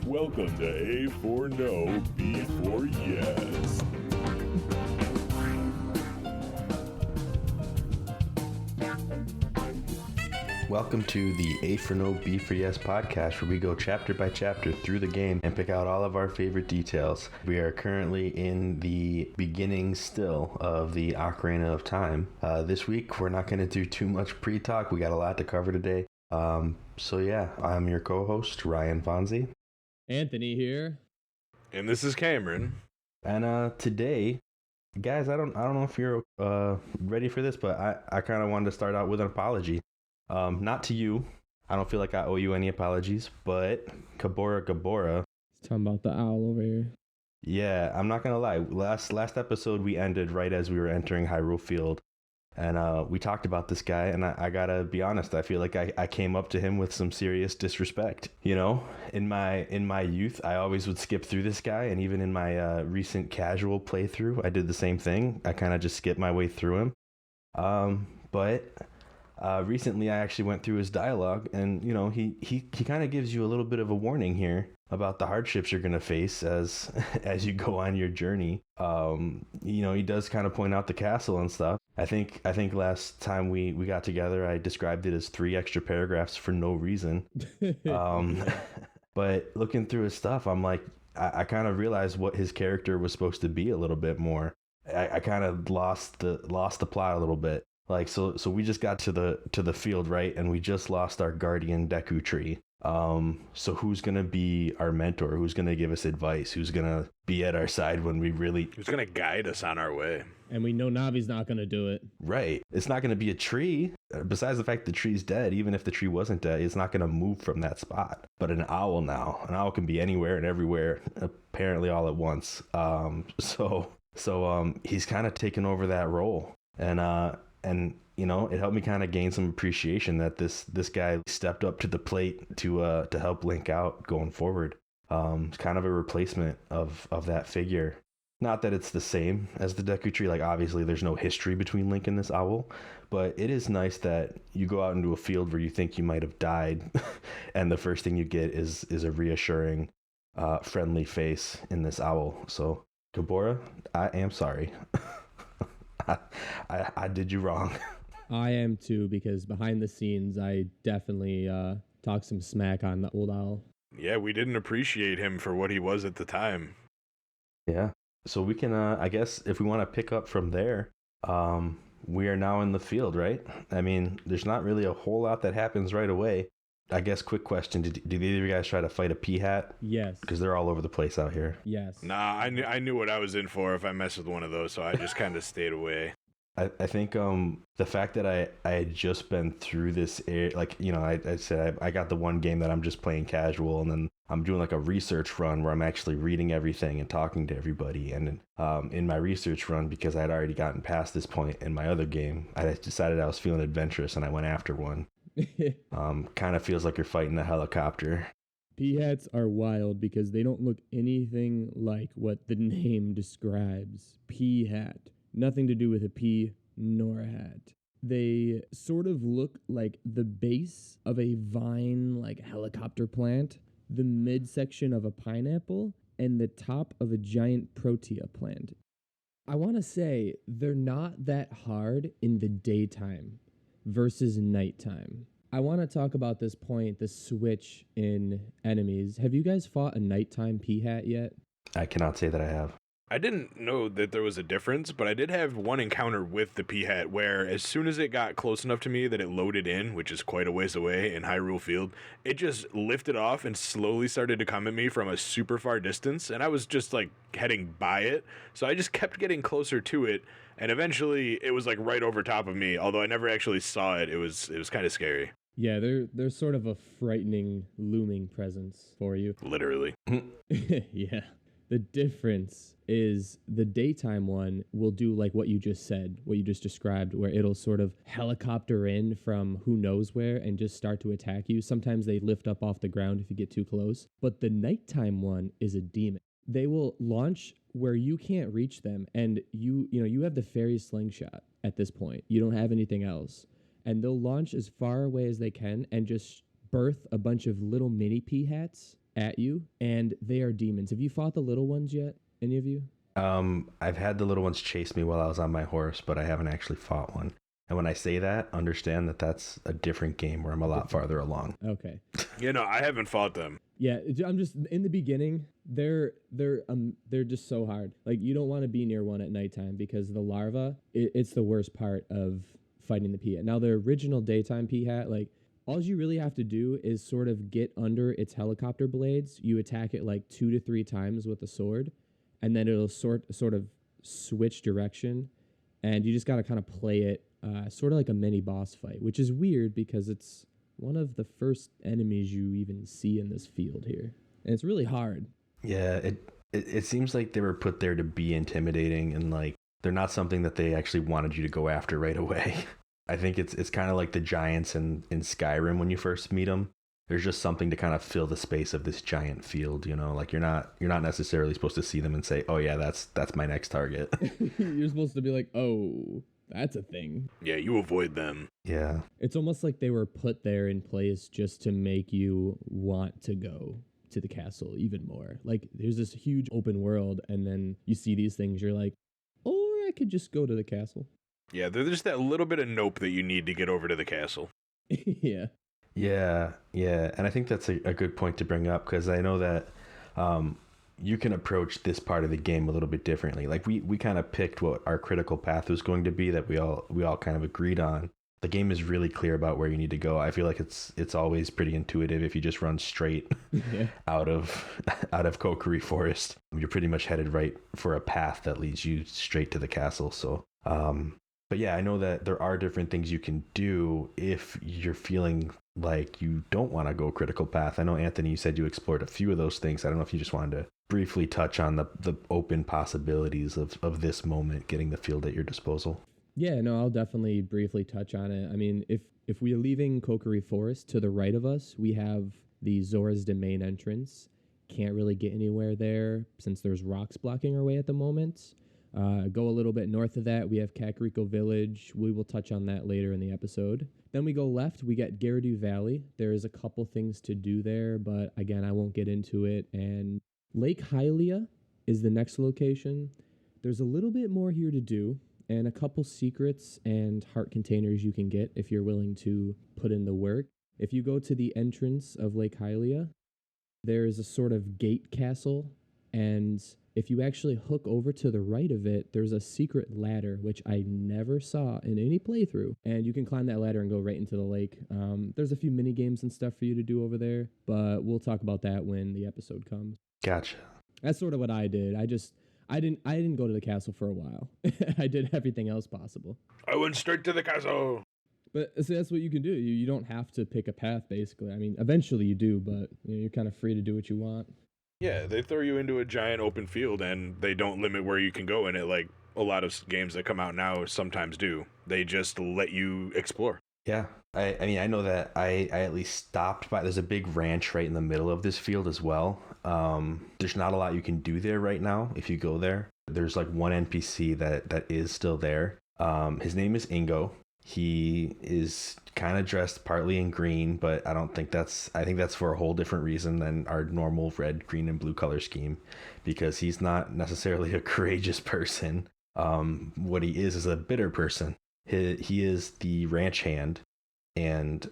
Welcome to A4NB4Y. Welcome to the A4NB4Y podcast, where we go chapter by chapter through the game and pick out all of our favorite details. We are currently in the beginning still of the Ocarina of Time. This week, we're not going to do too much pre-talk. We got a lot to cover today. So yeah, I'm your co-host, Ryan Fonzie. Anthony here. And this is Cameron. And today, guys, I don't know if you're ready for this, but I kind of wanted to start out with an apology. Not to you. I don't feel like I owe you any apologies, but Gabora. He's talking about the owl over here. Yeah, I'm not gonna lie. Last episode we ended right as we were entering Hyrule Field, and we talked about this guy, and I gotta be honest. I feel like I came up to him with some serious disrespect. You know, in my youth, I always would skip through this guy, and even in my recent casual playthrough, I did the same thing. I kind of just skipped my way through him. But recently I actually went through his dialogue, and you know, he kind of gives you a little bit of a warning here about the hardships you're going to face as you go on your journey. You know, he does kind of point out the castle and stuff. I think last time we got together, I described it as 3 extra paragraphs for no reason. But looking through his stuff, I'm like, I kind of realized what his character was supposed to be a little bit more. I kind of lost the plot a little bit. Like, so we just got to the field, right? And we just lost our guardian Deku Tree. So who's going to be our mentor? Who's going to give us advice? Who's going to be at our side when we really... Who's going to guide us on our way? And we know Navi's not going to do it. Right. It's not going to be a tree. Besides the fact the tree's dead, even if the tree wasn't dead, it's not going to move from that spot. But an owl now. An owl can be anywhere and everywhere, apparently all at once. So he's kind of taken over that role. And you know, it helped me kind of gain some appreciation that this guy stepped up to the plate to help Link out going forward. It's kind of a replacement of that figure. Not that it's the same as the Deku Tree. Like, obviously, there's no history between Link and this owl, but it is nice that you go out into a field where you think you might have died, and the first thing you get is a reassuring, friendly face in this owl. So, Gabora, I am sorry. I did you wrong. I am too, because behind the scenes, I definitely talked some smack on the old owl. Yeah, we didn't appreciate him for what he was at the time. Yeah. So we can, I guess, if we want to pick up from there, we are now in the field, right? I mean, there's not really a whole lot that happens right away. I guess, quick question, did either of you guys try to fight a Peahat? Yes. Because they're all over the place out here. Yes. Nah, I knew what I was in for if I messed with one of those, so I just kind of stayed away. I think the fact that I had just been through this, like, you know, I said I got the one game that I'm just playing casual, and then I'm doing like a research run where I'm actually reading everything and talking to everybody. And in my research run, because I had already gotten past this point in my other game, I decided I was feeling adventurous and I went after one. Kind of feels like you're fighting a helicopter. Peahats are wild because they don't look anything like what the name describes. Peahat. Nothing to do with a pea nor a hat. They sort of look like the base of a vine, like helicopter plant, the midsection of a pineapple, and the top of a giant protea plant. I want to say they're not that hard in the daytime versus nighttime. I want to talk about this point, the switch in enemies. Have you guys fought a nighttime Peahat yet? I cannot say that I have. I didn't know that there was a difference, but I did have one encounter with the Peahat where as soon as it got close enough to me that it loaded in, which is quite a ways away in Hyrule Field, it just lifted off and slowly started to come at me from a super far distance, and I was just like heading by it, so I just kept getting closer to it, and eventually it was like right over top of me, although I never actually saw it. It was kind of scary. Yeah, they're sort of a frightening, looming presence for you. Literally. Yeah. The difference is the daytime one will do like what you just said, what you just described, where it'll sort of helicopter in from who knows where and just start to attack you. Sometimes they lift up off the ground if you get too close. But the nighttime one is a demon. They will launch where you can't reach them, and you have the fairy slingshot at this point. You don't have anything else. And they'll launch as far away as they can and just birth a bunch of little mini Peahats at you, and they are demons. Have you fought the little ones yet? Any of you? I've had the little ones chase me while I was on my horse, but I haven't actually fought one. And when I say that, understand that that's a different game where I'm a lot farther along. Okay. I haven't fought them. Yeah, I'm just in the beginning. They're just so hard. Like, you don't want to be near one at nighttime because the larva, it's the worst part of fighting the peahat. Now, the original daytime peahat, like, all you really have to do is sort of get under its helicopter blades. You attack it like 2 to 3 times with a sword, and then it'll sort of switch direction, and you just got to kind of play it sort of like a mini boss fight, which is weird because it's one of the first enemies you even see in this field here, and it's really hard. Yeah, it seems like they were put there to be intimidating, and like they're not something that they actually wanted you to go after right away. I think it's kind of like the giants in Skyrim when you first meet them. There's just something to kind of fill the space of this giant field, you know, like you're not necessarily supposed to see them and say, oh yeah, that's my next target. You're supposed to be like, oh, that's a thing. Yeah, you avoid them. Yeah. It's almost like they were put there in place just to make you want to go to the castle even more. Like, there's this huge open world, and then you see these things, you're like, or I could just go to the castle. Yeah, there's just that little bit of nope that you need to get over to the castle. Yeah. Yeah, and I think that's a good point to bring up, because I know that you can approach this part of the game a little bit differently. Like we kind of picked what our critical path was going to be that we all kind of agreed on. The game is really clear about where you need to go. I feel like it's always pretty intuitive. If you just run straight out of Kokiri Forest, you're pretty much headed right for a path that leads you straight to the castle. So but yeah, I know that there are different things you can do if you're feeling like you don't want to go critical path. I know, Anthony, you said you explored a few of those things. I don't know if you just wanted to briefly touch on the open possibilities of this moment, getting the field at your disposal. Yeah, no, I'll definitely briefly touch on it. I mean, if we're leaving Kokiri Forest, to the right of us, we have the Zora's Domain entrance. Can't really get anywhere there since there's rocks blocking our way at the moment. Go a little bit north of that, we have Kakariko Village. We will touch on that later in the episode. Then we go left, we get Gerudo Valley. There is a couple things to do there, but again, I won't get into it. And Lake Hylia is the next location. There's a little bit more here to do, and a couple secrets and heart containers you can get if you're willing to put in the work. If you go to the entrance of Lake Hylia, there is a sort of gate castle, and if you actually hook over to the right of it, there's a secret ladder, which I never saw in any playthrough. And you can climb that ladder and go right into the lake. There's a few mini games and stuff for you to do over there, but we'll talk about that when the episode comes. Gotcha. That's sort of what I did. I didn't go to the castle for a while. I did everything else possible. I went straight to the castle. But see, that's what you can do. You don't have to pick a path, basically. I mean, eventually you do, but you're kind of free to do what you want. Yeah, they throw you into a giant open field, and they don't limit where you can go in it like a lot of games that come out now sometimes do. They just let you explore. Yeah, I mean, I know that I at least stopped by. There's a big ranch right in the middle of this field as well. There's not a lot you can do there right now if you go there. There's like one NPC that is still there. His name is Ingo. He is kind of dressed partly in green, but I think that's for a whole different reason than our normal red, green, and blue color scheme, because he's not necessarily a courageous person. What he is a bitter person. He is the ranch hand, and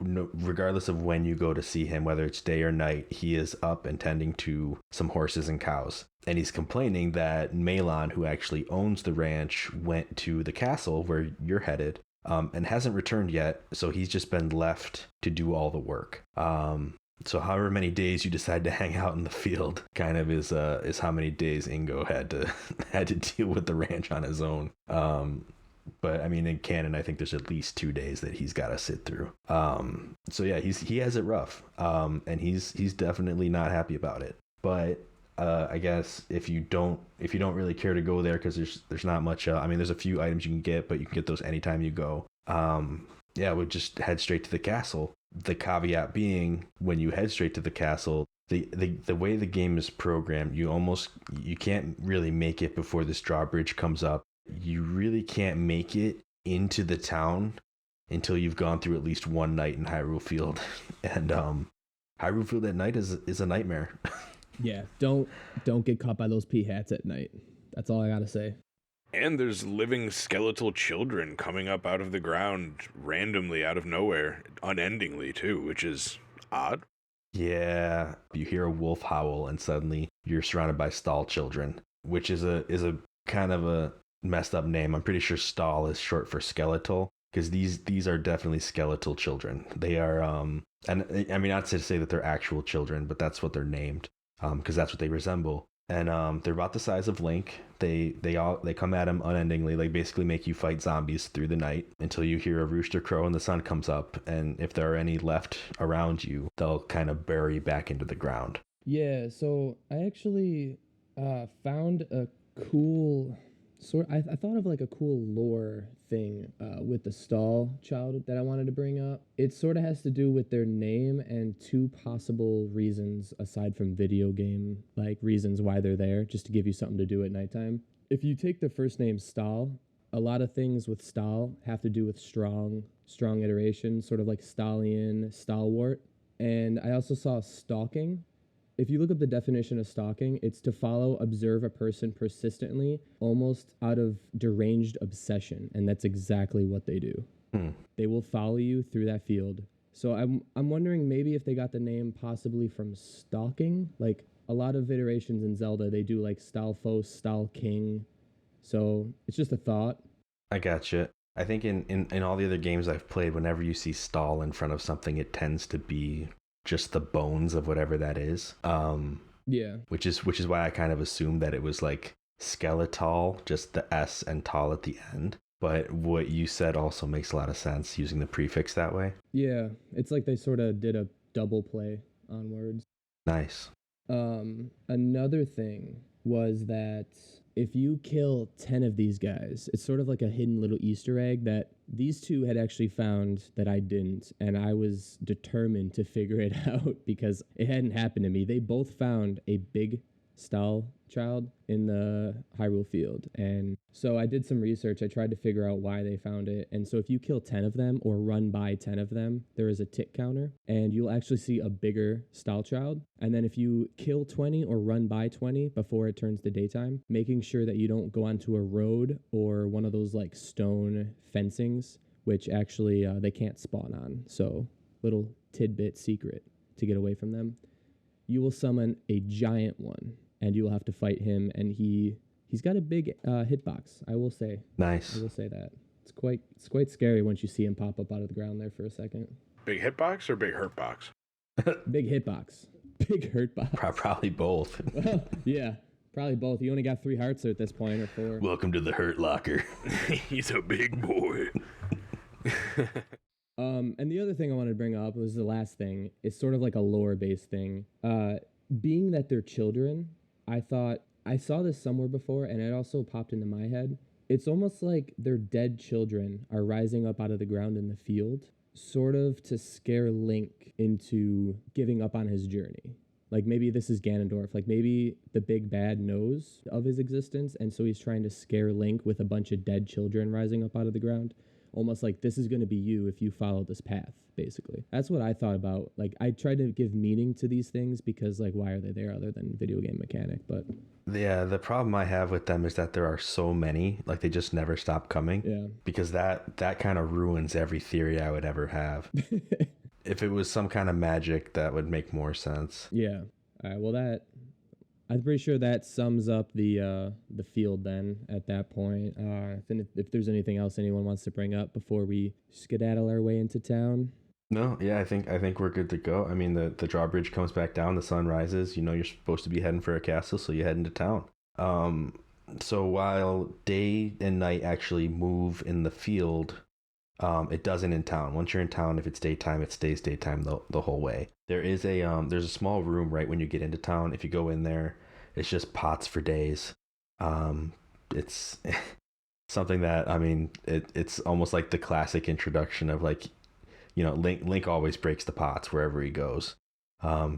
regardless of when you go to see him, whether it's day or night, he is up and tending to some horses and cows. And he's complaining that Malon, who actually owns the ranch, went to the castle where you're headed, and hasn't returned yet. So he's just been left to do all the work. So however many days you decide to hang out in the field kind of is how many days Ingo had to deal with the ranch on his own. But I mean, in canon, I think there's at least 2 days that he's got to sit through. So yeah, he has it rough, and he's definitely not happy about it. But I guess if you don't really care to go there, because there's not much. I mean, there's a few items you can get, but you can get those anytime you go. Yeah, we'll just head straight to the castle. The caveat being, when you head straight to the castle, the way the game is programmed, you can't really make it before this drawbridge comes up. You really can't make it into the town until you've gone through at least one night in Hyrule Field. And Hyrule Field at night is a nightmare. Yeah, don't get caught by those pea hats at night. That's all I gotta say. And there's living skeletal children coming up out of the ground randomly out of nowhere, unendingly too, which is odd. Yeah, you hear a wolf howl and suddenly you're surrounded by stall children, which is a kind of a messed up name. I'm pretty sure stall is short for skeletal, because these are definitely skeletal children. They are and I mean, not to say that they're actual children, but that's what they're named, because that's what they resemble. And they're about the size of Link. They come at him unendingly. They basically make you fight zombies through the night until you hear a rooster crow and the sun comes up. And if there are any left around you, they'll kind of bury back into the ground. Yeah, so I actually found a cool I thought of like a cool lore thing with the stall child that I wanted to bring up. It sort of has to do with their name and two possible reasons aside from video game like reasons why they're there, just to give you something to do at nighttime. If you take the first name Stahl, a lot of things with Stahl have to do with strong iteration, sort of like stallion, stalwart. And I also saw stalking. If you look up the definition of stalking, it's to follow, observe a person persistently, almost out of deranged obsession, and that's exactly what they do. They will follow you through that field. So I'm wondering maybe if they got the name possibly from stalking. Like a lot of iterations in Zelda, they do like Stalfos, Stalking. So it's just a thought. I gotcha. I think in all the other games I've played, whenever you see stall in front of something, it tends to be just the bones of whatever that is. Yeah. Which is why I kind of assumed that it was like skeletal, just the S and tall at the end. But what you said also makes a lot of sense using the prefix that way. Yeah, it's like they sort of did a double play on words. Nice. Another thing was that if you kill 10 of these guys, it's sort of like a hidden little Easter egg that these two had actually found that I didn't, and I was determined to figure it out because it hadn't happened to me. They both found a big stall child in the Hyrule Field, and so I did some research. I tried to figure out why they found it, and so if you kill 10 of them or run by 10 of them, there is a tick counter, and you'll actually see a bigger stall child. And then if you kill 20 or run by 20 before it turns to daytime, making sure that you don't go onto a road or one of those like stone fencings, which actually they can't spawn on. So little tidbit secret to get away from them. You will summon a giant one, and you will have to fight him, and he's got a big hitbox, I will say. Nice. I will say that. It's quite scary once you see him pop up out of the ground there for a second. Big hitbox or big hurtbox? Big hitbox. Big hurtbox. Probably both. Well, yeah, probably both. You only got 3 hearts at this point, or 4. Welcome to the Hurt Locker. He's a big boy. And the other thing I wanted to bring up was the last thing. It's sort of like a lore-based thing. Being that they're children, I thought I saw this somewhere before, and it also popped into my head. It's almost like their dead children are rising up out of the ground in the field, sort of to scare Link into giving up on his journey. Like maybe this is Ganondorf. Like maybe the big bad knows of his existence, and so he's trying to scare Link with a bunch of dead children rising up out of the ground. Almost like this is going to be you if you follow this path, basically. That's what I thought about. Like, I tried to give meaning to these things because, like, why are they there other than video game mechanic? But yeah, the problem I have with them is that there are so many, like they just never stop coming. Yeah. Because that kind of ruins every theory I would ever have. If it was some kind of magic, that would make more sense. Yeah. All right. Well, I'm pretty sure that sums up the field then at that point. If there's anything else anyone wants to bring up before we skedaddle our way into town. No, yeah, I think we're good to go. I mean, the drawbridge comes back down, the sun rises. You know you're supposed to be heading for a castle, so you head into town. So while day and night actually move in the field, it doesn't in town. Once you're in town, if it's daytime, it stays daytime the whole way. There's a small room right when you get into town. If you go in there, it's just pots for days. It's something that, I mean, it's almost like the classic introduction of like, you know, Link always breaks the pots wherever he goes.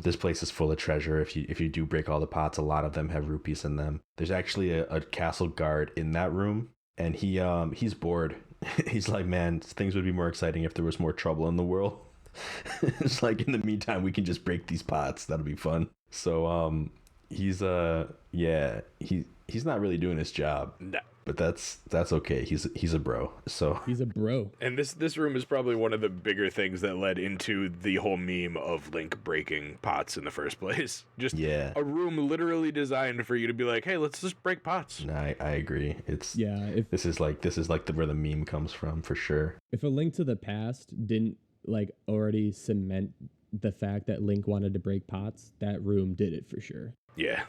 This place is full of treasure. If you do break all the pots, a lot of them have rupees in them. There's actually a castle guard in that room, and he's bored. He's like, man, things would be more exciting if there was more trouble in the world. It's like, in the meantime, we can just break these pots. That'll be fun. So he's he's not really doing his job. Nah. But that's okay. He's a bro. So He's a bro. And this room is probably one of the bigger things that led into the whole meme of Link breaking pots in the first place. Just yeah. a room literally designed for you to be like, hey, let's just break pots. No, I agree. It's this is like where the meme comes from for sure. If A Link to the Past didn't like already cement the fact that Link wanted to break pots, that room did it for sure. Yeah.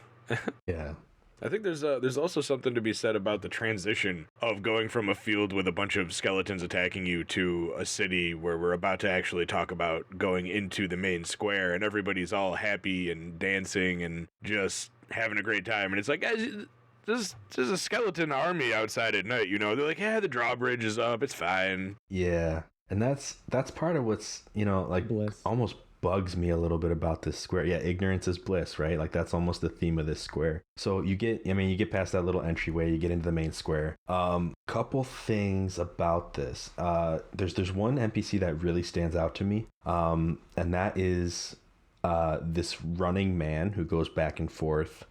Yeah. I think there's also something to be said about the transition of going from a field with a bunch of skeletons attacking you to a city where we're about to actually talk about going into the main square and everybody's all happy and dancing and just having a great time. And it's like, guys, there's a skeleton army outside at night, you know? They're like, yeah, the drawbridge is up, it's fine. Yeah. And that's part of what's, like Bliss. almost bugs me a little bit about this square. Yeah, ignorance is bliss, right? Like that's almost the theme of this square. So you get past that little entryway, you get into the main square. Couple things about this. There's one NPC that really stands out to me. And that is this running man who goes back and forth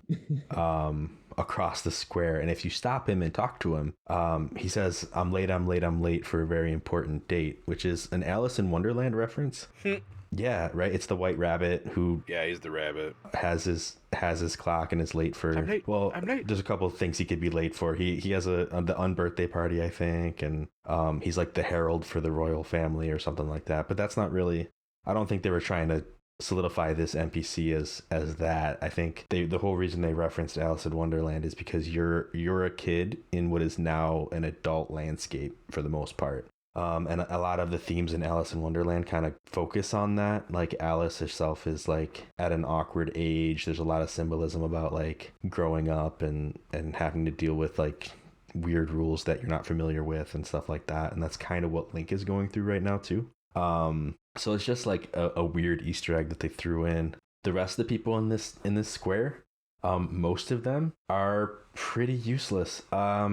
across the square. And if you stop him and talk to him, he says, I'm late for a very important date, which is an Alice in Wonderland reference. Yeah, right. It's the white rabbit who he's the rabbit. Has his clock and is late for. I'm late. Well, I'm late. There's a couple of things he could be late for. He has the unbirthday party, I think, and he's like the herald for the royal family or something like that. But that's not really. I don't think they were trying to solidify this NPC as that. I think the whole reason they referenced Alice in Wonderland is because you're a kid in what is now an adult landscape for the most part. And a lot of the themes in Alice in Wonderland kind of focus on that. Like Alice herself is like at an awkward age. There's a lot of symbolism about like growing up and having to deal with like weird rules that you're not familiar with and stuff like that. And that's kind of what Link is going through right now too. So it's just like a weird Easter egg that they threw in. The rest of the people in this square, most of them are pretty useless. I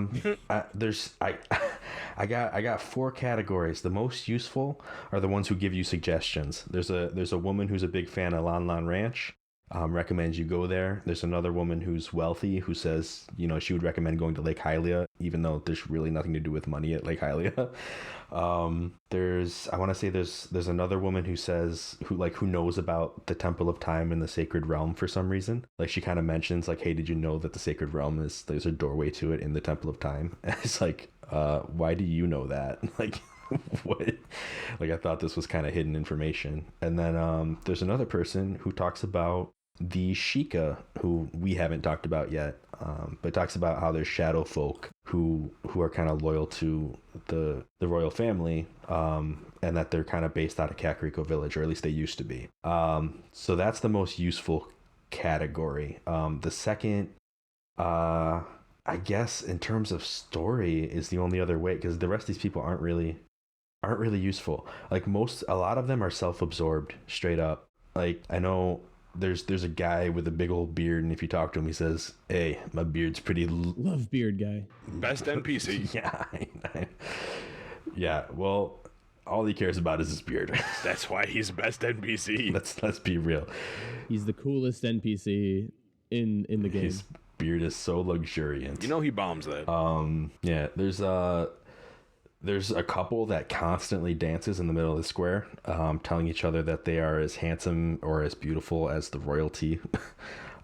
got 4 categories. The most useful are the ones who give you suggestions. There's a woman who's a big fan of Lon Lon Ranch. Recommends you go there. There's another woman who's wealthy who says, she would recommend going to Lake Hylia, even though there's really nothing to do with money at Lake Hylia. There's another woman who says, who knows about the Temple of Time and the Sacred Realm for some reason. Like she kind of mentions like, hey, did you know that the Sacred Realm there's a doorway to it in the Temple of Time? And it's like, why do you know that? Like, what? Like, I thought this was kind of hidden information. And then there's another person who talks about the Sheikah, who we haven't talked about yet, but talks about how there's shadow folk who are kind of loyal to the royal family, and that they're kind of based out of Kakariko Village, or at least they used to be. So that's the most useful category. The second, I guess in terms of story, is the only other way, because the rest of these people aren't really useful. Like a lot of them are self-absorbed, straight up. Like I know there's a guy with a big old beard, and if you talk to him, he says, hey, my beard's pretty love beard guy. Best NPC. Yeah, well, all he cares about is his beard. That's why he's best NPC. Let's be real. He's the coolest NPC in the game. His beard is so luxuriant. He bombs that. Yeah, there's a couple that constantly dances in the middle of the square, telling each other that they are as handsome or as beautiful as the royalty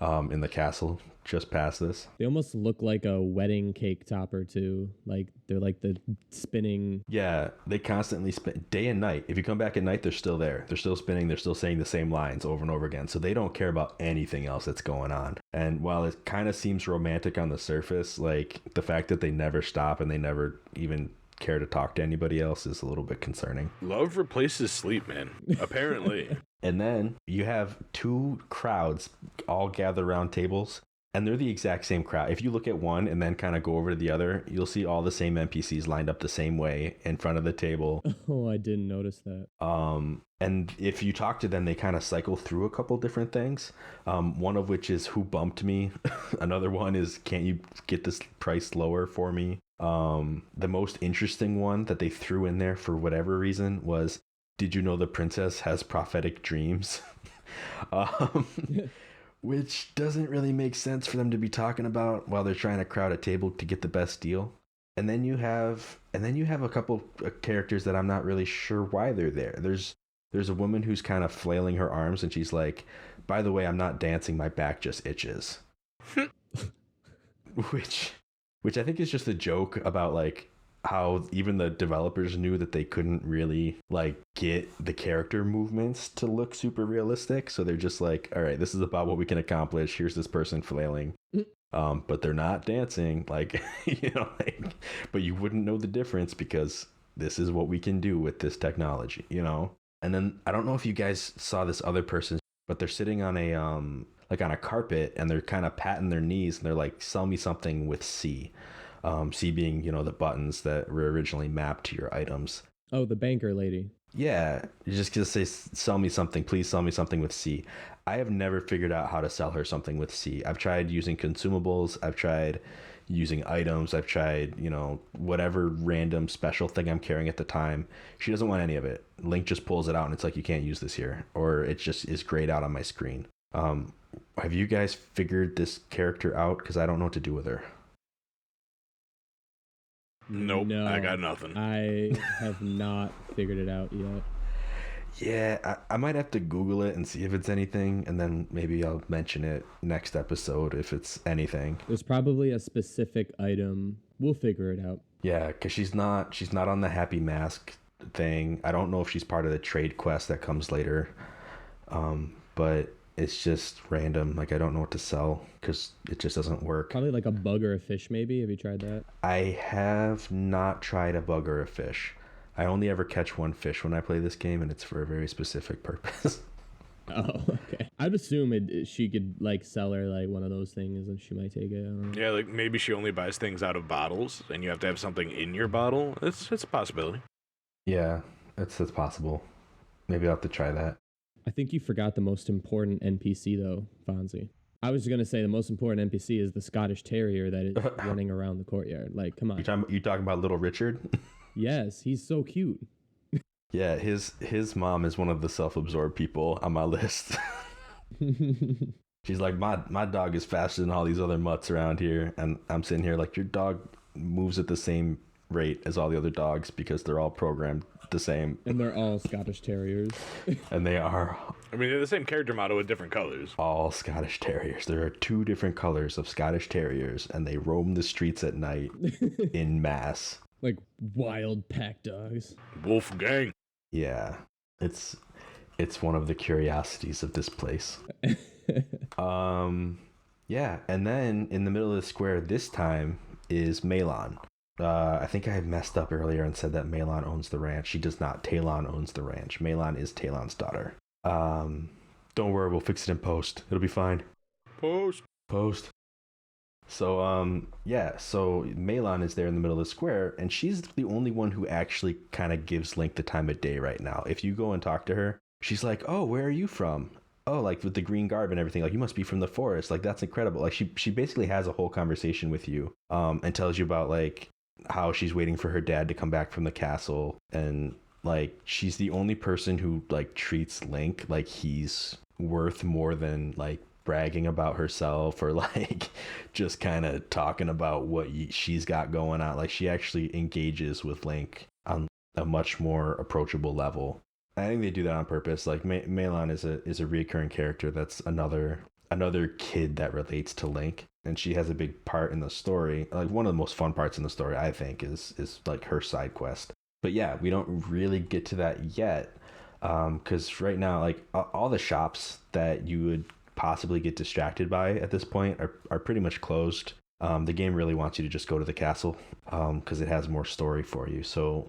in the castle just past this. They almost look like a wedding cake topper too. Like they're like the spinning. Yeah, they constantly spin day and night. If you come back at night, they're still there. They're still spinning. They're still saying the same lines over and over again. So they don't care about anything else that's going on. And while it kind of seems romantic on the surface, like the fact that they never stop and they never even care to talk to anybody else is a little bit concerning. Love replaces sleep, man. Apparently. And then you have 2 crowds all gather around tables, and they're the exact same crowd. If you look at one and then kind of go over to the other, you'll see all the same NPCs lined up the same way in front of the table. Oh, I didn't notice that. And if you talk to them, they kind of cycle through a couple different things. One of which is, who bumped me? Another one is, can't you get this price lower for me? The most interesting one that they threw in there for whatever reason was, did you know the princess has prophetic dreams? um, which doesn't really make sense for them to be talking about while they're trying to crowd a table to get the best deal. And then you have a couple of characters that I'm not really sure why they're there. There's a woman who's kind of flailing her arms, and she's like, "By the way, I'm not dancing. My back just itches." which I think is just a joke about like how even the developers knew that they couldn't really like get the character movements to look super realistic. So they're just like, all right, this is about what we can accomplish. Here's this person flailing. But they're not dancing, like, like, but you wouldn't know the difference because this is what we can do with this technology, And then I don't know if you guys saw this other person, but they're sitting on a like on a carpet, and they're kind of patting their knees, and they're like, "Sell me something with C." C being, the buttons that were originally mapped to your items. Oh, the banker lady. Yeah, you just gonna say, "Sell me something, please sell me something with C." I have never figured out how to sell her something with C. I've tried using consumables, I've tried using items, I've tried, whatever random special thing I'm carrying at the time. She doesn't want any of it. Link just pulls it out and it's like, you can't use this here, or it just is grayed out on my screen. Have you guys figured this character out? Because I don't know what to do with her. Nope, No, I got nothing. I have not figured it out yet. Yeah, I might have to Google it and see if it's anything, and then maybe I'll mention it next episode if it's anything. There's probably a specific item. We'll figure it out. Yeah, because she's not on the Happy Mask thing. I don't know if she's part of the trade quest that comes later, but it's just random. Like, I don't know what to sell because it just doesn't work. Probably like a bug or a fish, maybe. Have you tried that? I have not tried a bug or a fish. I only ever catch one fish when I play this game, and it's for a very specific purpose. Oh, okay. I'd assume she could like sell her like one of those things, and she might take it. I don't know. Yeah, like maybe she only buys things out of bottles, and you have to have something in your bottle. It's a possibility. Yeah, that's possible. Maybe I'll have to try that. I think you forgot the most important NPC though, Fonzie. I was going to say the most important NPC is the Scottish Terrier that is running around the courtyard. Like, come on. You talking about little Richard? Yes, he's so cute. Yeah, his mom is one of the self-absorbed people on my list. She's like, my dog is faster than all these other mutts around here, and I'm sitting here like, your dog moves at the same rate as all the other dogs because they're all programmed the same. And they're all Scottish Terriers. And they are. I mean, they're the same character model with different colors. All Scottish Terriers. There are 2 different colors of Scottish Terriers, and they roam the streets at night in mass. Like wild pack dogs. Wolfgang. Yeah, it's one of the curiosities of this place. Yeah, and then in the middle of the square this time is Malon. I think I messed up earlier and said that Malon owns the ranch. She does not. Talon owns the ranch. Malon is Talon's daughter. Don't worry, we'll fix it in post. It'll be fine. Post. So, so Malon is there in the middle of the square, and she's the only one who actually kind of gives Link the time of day right now. If you go and talk to her, she's like, "Oh, where are you from? Oh, like with the green garb and everything, like you must be from the forest. Like, that's incredible." Like she basically has a whole conversation with you, and tells you about like how she's waiting for her dad to come back from the castle, and like she's the only person who like treats Link like he's worth more than like bragging about herself or like just kind of talking about what she's got going on. Like, she actually engages with Link on a much more approachable level. I think they do that on purpose. Like, Malon is a recurring character that's another kid that relates to Link, and she has a big part in the story. Like, one of the most fun parts in the story, I think, is like her side quest. But yeah, we don't really get to that yet, because right now, like, all the shops that you would possibly get distracted by at this point are pretty much closed. The game really wants you to just go to the castle, because it has more story for you. So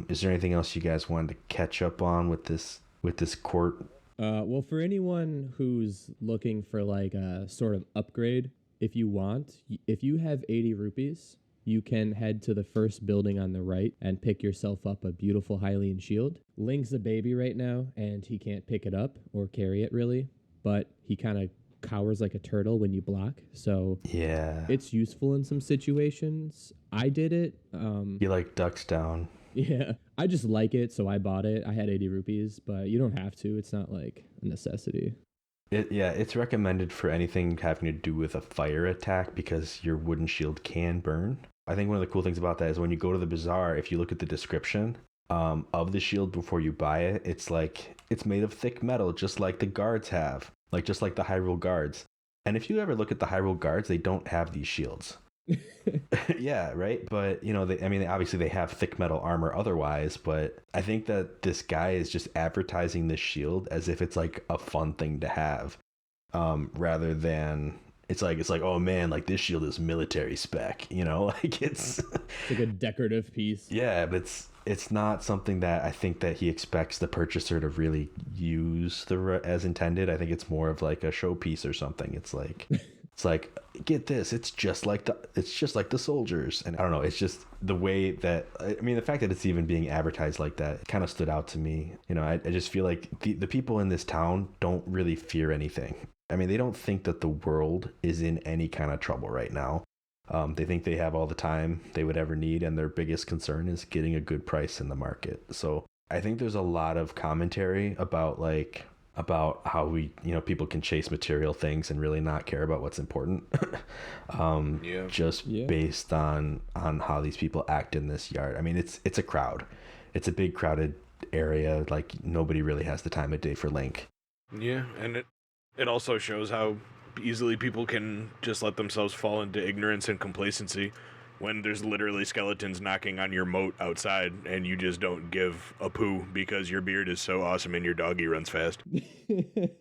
is there anything else you guys wanted to catch up on with this court? Well, for anyone who's looking for like a sort of upgrade, if you have 80 rupees, you can head to the first building on the right and pick yourself up a beautiful Hylian shield. Link's a baby right now, and he can't pick it up or carry it really, but he kind of cowers like a turtle when you block. So yeah, it's useful in some situations. I did it. He like ducks down Yeah. I just like it, so I bought it. I had 80 rupees, but you don't have to. It's not like a necessity. It's recommended for anything having to do with a fire attack because your wooden shield can burn. I think one of the cool things about that is when you go to the bazaar, if you look at the description of the shield before you buy it, it's like it's made of thick metal, just like the guards have, like just like the Hyrule guards. And if you ever look at the Hyrule guards, they don't have these shields. Yeah, right. But obviously they have thick metal armor otherwise, but I think that this guy is just advertising this shield as if it's like a fun thing to have, rather than it's like, oh man, like this shield is military spec, like it's like a decorative piece. Yeah, but it's not something that I think that he expects the purchaser to really use as intended. I think it's more of like a showpiece or something. It's like, get this, it's just like the soldiers. And I don't know, it's just the way that, the fact that it's even being advertised like that kind of stood out to me. I just feel like the people in this town don't really fear anything. They don't think that the world is in any kind of trouble right now. They think they have all the time they would ever need, and their biggest concern is getting a good price in the market. So I think there's a lot of commentary about how we, people can chase material things and really not care about what's important. Based on how these people act in this yard. It's a crowd. It's a big crowded area. Like nobody really has the time of day for Link. Yeah, and it also shows how easily people can just let themselves fall into ignorance and complacency when there's literally skeletons knocking on your moat outside and you just don't give a poo because your beard is so awesome and your doggy runs fast.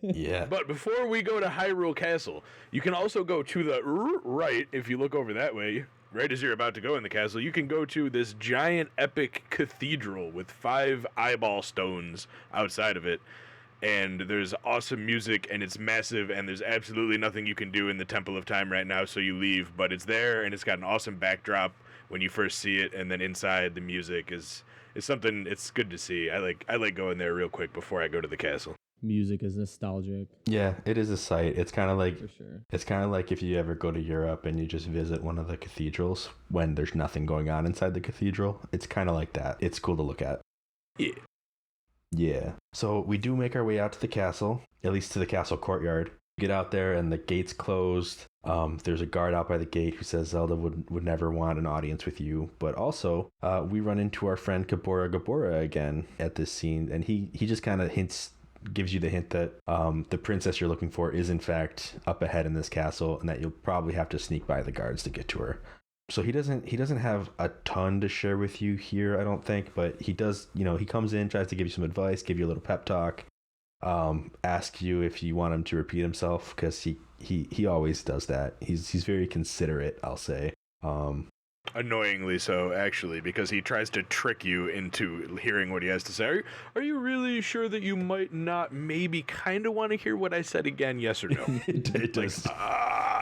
Yeah. But before we go to Hyrule Castle, you can also go to the right. If you look over that way, right as you're about to go in the castle, you can go to this giant epic cathedral with 5 eyeball stones outside of it. And there's awesome music, and it's massive, and there's absolutely nothing you can do in the Temple of Time right now, so you leave. But it's there, and it's got an awesome backdrop when you first see it, and then inside the music is something. It's good to see. I like going there real quick before I go to the castle. Music is nostalgic. Yeah, it is a sight. It's kind of like, for sure. It's kind of like if you ever go to Europe and you just visit one of the cathedrals when there's nothing going on inside the cathedral. It's kind of like that. It's cool to look at. Yeah. Yeah. So we do make our way out to the castle, at least to the castle courtyard. Get out there and the gate's closed. There's a guard out by the gate who says Zelda would never want an audience with you. But also, we run into our friend Gabora again at this scene, and he just kind of gives you the hint that the princess you're looking for is in fact up ahead in this castle, and that you'll probably have to sneak by the guards to get to her. So he doesn't have a ton to share with you here, I don't think, but he does, he comes in, tries to give you some advice, give you a little pep talk, ask you if you want him to repeat himself, because he always does that. He's very considerate, I'll say. Annoyingly so, actually, because he tries to trick you into hearing what he has to say. Are you really sure that you might not maybe kind of want to hear what I said again, yes or no? It does.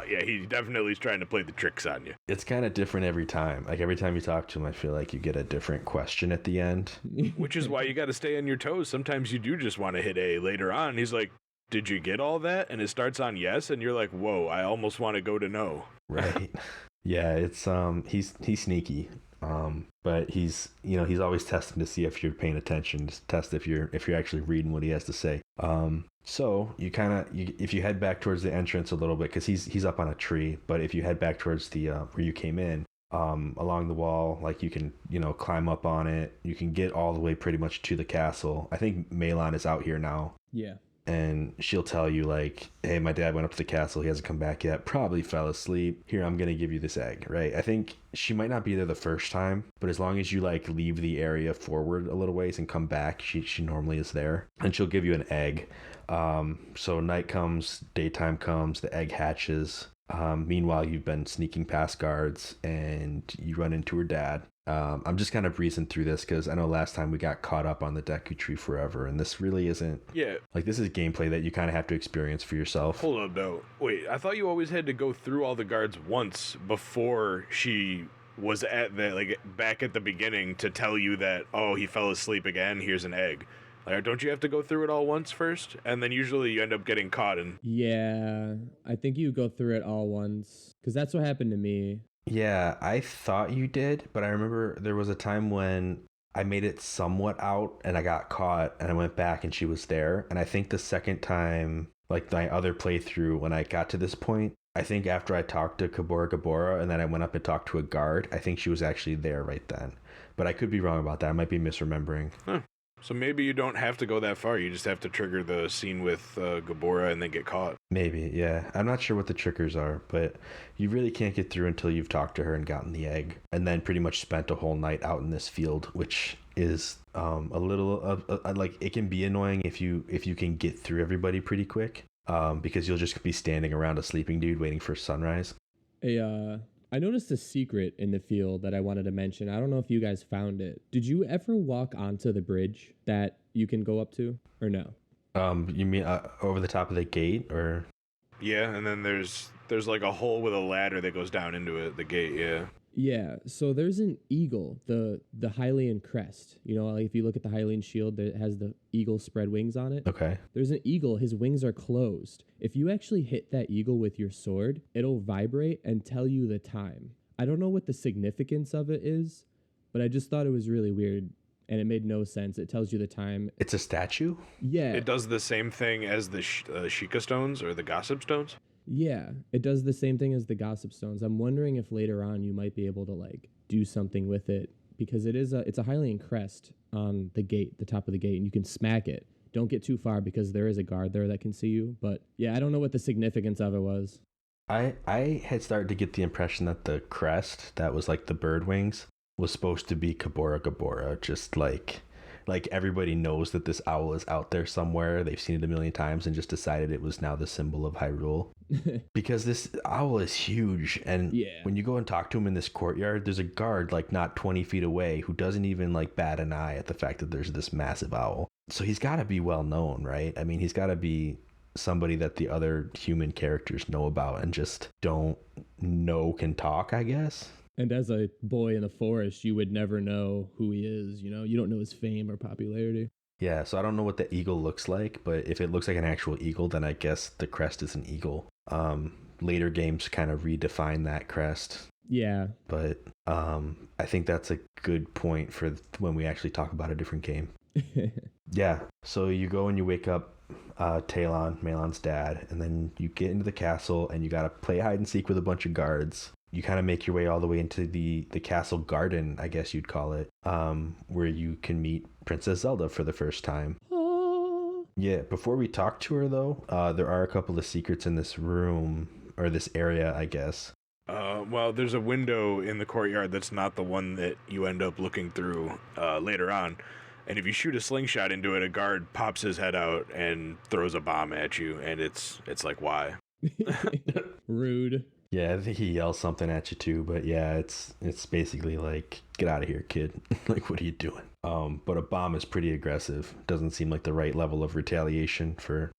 Yeah, he definitely is trying to play the tricks on you. It's kind of different every time. Like every time you talk to him, I feel like you get a different question at the end. Which is why you got to stay on your toes. Sometimes you do just want to hit A later on. He's like, did you get all that? And it starts on yes, and you're like, whoa, I almost want to go to no. Right. Yeah, it's he's sneaky. But he's always testing to see if you're paying attention, to test if you're actually reading what he has to say. So you if you head back towards the entrance a little bit, because he's up on a tree, but if you head back towards the where you came in, along the wall, like you can climb up on it. You can get all the way pretty much to the castle. I think Malon is out here now. Yeah. And she'll tell you like, hey, my dad went up to the castle. He hasn't come back yet. Probably fell asleep. Here, I'm going to give you this egg, right? I think she might not be there the first time, but as long as you like leave the area forward a little ways and come back, she normally is there. And she'll give you an egg. So night comes, daytime comes, the egg hatches. Meanwhile, you've been sneaking past guards and you run into her dad. I'm just kind of breezing through this because I know last time we got caught up on the Deku Tree forever, and this really isn't. Yeah. Like, this is gameplay that you kind of have to experience for yourself. Hold up, though. Wait, I thought you always had to go through all the guards once before she was at back at the beginning to tell you that, oh, he fell asleep again, here's an egg. Like, don't you have to go through it all once first? And then usually you end up getting caught in. Yeah, I think you go through it all once, because that's what happened to me. Yeah, I thought you did, but I remember there was a time when I made it somewhat out and I got caught and I went back and she was there. And I think the second time, like my other playthrough, when I got to this point, I think after I talked to Gabora and then I went up and talked to a guard, I think she was actually there right then. But I could be wrong about that. I might be misremembering. Huh. So maybe you don't have to go that far. You just have to trigger the scene with Gabora and then get caught. Maybe, yeah. I'm not sure what the triggers are, but you really can't get through until you've talked to her and gotten the egg, and then pretty much spent a whole night out in this field, which is a little like it can be annoying if you can get through everybody pretty quick, because you'll just be standing around a sleeping dude waiting for sunrise. I noticed a secret in the field that I wanted to mention. I don't know if you guys found it. Did you ever walk onto the bridge that you can go up to, or no? You mean over the top of the gate, or? Yeah, and then there's like a hole with a ladder that goes down into it, the gate, yeah. Yeah, so there's an eagle, the Hylian crest. You know, like if you look at the Hylian shield that has the eagle spread wings on it. Okay. There's an eagle, his wings are closed. If you actually hit that eagle with your sword, it'll vibrate and tell you the time. I don't know what the significance of it is, but I just thought it was really weird and it made no sense. It tells you the time. It's a statue? Yeah. It does the same thing as the Sheikah stones or the Gossip stones? Yeah, it does the same thing as the Gossip Stones. I'm wondering if later on you might be able to like do something with it, because it's a Hylian crest on the gate, the top of the gate, and you can smack it. Don't get too far because there is a guard there that can see you. But yeah, I don't know what the significance of it was. I had started to get the impression that the crest, that was like the bird wings, was supposed to be Gabora, just like everybody knows that this owl is out there somewhere. They've seen it a million times and just decided it was now the symbol of Hyrule. Because this owl is huge, and when you go and talk to him in this courtyard, there's a guard like not 20 feet away who doesn't even like bat an eye at the fact that there's this massive owl. So he's got to be well known, right? I mean, he's got to be somebody that the other human characters know about and just don't know can talk, I guess. And as a boy in the forest, you would never know who he is, you know? You don't know his fame or popularity. Yeah, so I don't know what the eagle looks like, but if it looks like an actual eagle, then I guess the crest is an eagle. Later games kind of redefine that crest. Yeah. But I think that's a good point for when we actually talk about a different game. Yeah, so you go and you wake up Malon's dad, and then you get into the castle and you gotta play hide and seek with a bunch of guards. You kind of make your way all the way into the castle garden, I guess you'd call it, where you can meet Princess Zelda for the first time. Yeah, before we talk to her, though, there are a couple of secrets in this room, or this area, I guess. Well, there's a window in the courtyard that's not the one that you end up looking through later on. And if you shoot a slingshot into it, a guard pops his head out and throws a bomb at you, and it's like, why? Rude. Yeah, I think he yells something at you too, but yeah, it's basically like, get out of here, kid. Like, what are you doing? But a bomb is pretty aggressive. Doesn't seem like the right level of retaliation for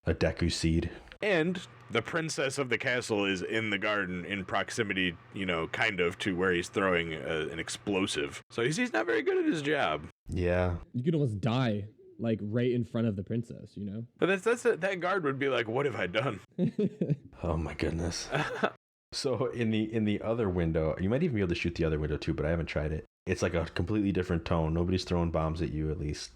a Deku seed. And the princess of the castle is in the garden in proximity, you know, kind of to where he's throwing an explosive. So he's not very good at his job. Yeah. You could almost die, like, right in front of the princess, you know? But that guard would be like, what have I done? Oh my goodness. So in the other window, you might even be able to shoot the other window too, but I haven't tried it. It's like a completely different tone. Nobody's throwing bombs at you, at least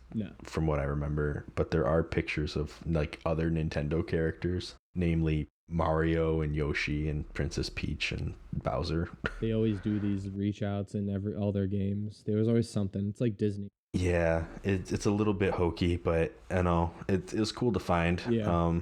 from what I remember. But there are pictures of like other Nintendo characters, namely Mario and Yoshi and Princess Peach and Bowser. They always do these reach outs in all their games. There was always something. It's like Disney. Yeah, it's a little bit hokey, but I know it was cool to find. Yeah.